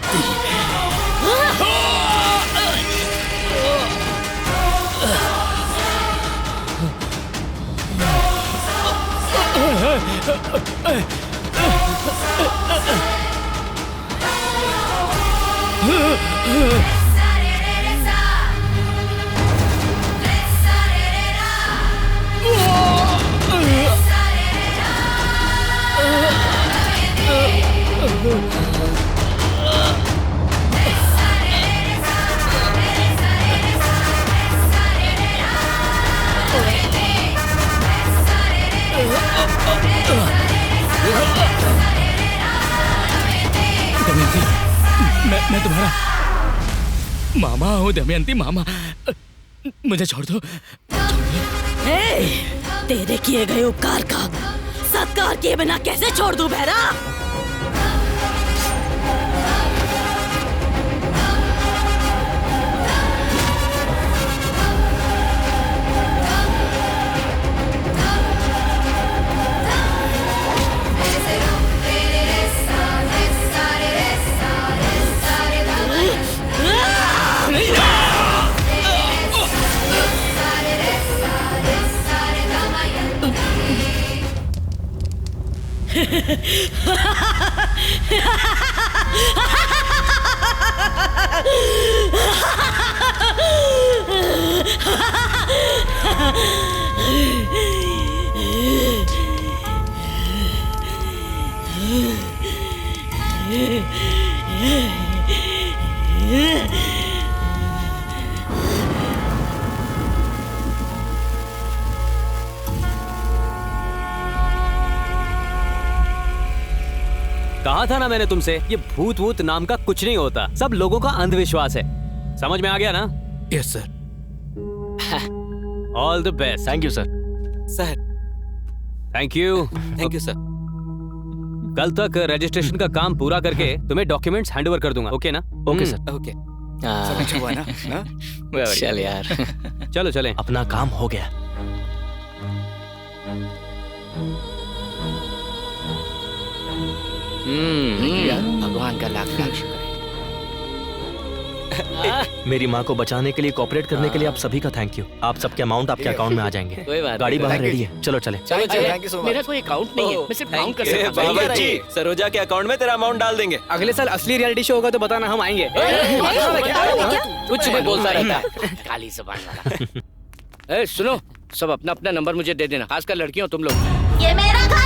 [SPEAKER 10] दमयंती, मैं तुम्हारा मामा हूँ दमयंती, मामा। मुझे छोड़ दो। तेरे किए गए उपकार का सत्कार किए बिना कैसे छोड़ दूं भैरा?
[SPEAKER 12] कहा था ना मैंने तुमसे, ये भूत वूत नाम का कुछ नहीं होता, सब लोगों का अंधविश्वास है। समझ में आ गया ना?
[SPEAKER 19] Yes sir.
[SPEAKER 12] All the best.
[SPEAKER 4] Thank you sir.
[SPEAKER 5] Sir
[SPEAKER 12] thank you.
[SPEAKER 5] Thank you sir.
[SPEAKER 12] कल तक रजिस्ट्रेशन का काम पूरा करके तुम्हें डॉक्यूमेंट्स हैंडओवर कर दूंगा। ओके ना?
[SPEAKER 4] Okay sir.
[SPEAKER 5] ओके
[SPEAKER 15] सब अच्छा हुआ ना?
[SPEAKER 5] चल यार।
[SPEAKER 12] चलो चलें।
[SPEAKER 4] अपना काम हो गया।
[SPEAKER 5] भगवान का लाख लाख शुक्र है।
[SPEAKER 4] मेरी माँ को बचाने के लिए, कोऑपरेट करने के लिए आप सभी का थैंक यू। आप सबके अमाउंट आपके अकाउंट में आ जाएंगे।
[SPEAKER 5] कोई बात
[SPEAKER 4] गाड़ी
[SPEAKER 5] नहीं।
[SPEAKER 4] बाहर रेडी है, चलो चले।
[SPEAKER 5] चलो
[SPEAKER 15] थैंक यू सो मच।
[SPEAKER 16] मेरा कोई अकाउंट नहीं है, मैं सिर्फ काउंट कर
[SPEAKER 6] ए,
[SPEAKER 16] सकता हूँ।
[SPEAKER 6] बाबा जी, सरोजा के अकाउंट में तेरा अमाउंट डाल देंगे।
[SPEAKER 5] अगले साल असली रियलिटी शो होगा तो बताना, हम आएंगे।
[SPEAKER 16] कुछ भी बोलता रहता है, काली जुबान वाला। ए, सुनो, सब अपना अपना नंबर मुझे दे देना, खासकर लड़कियों तुम लोग।
[SPEAKER 14] ये मेरा घर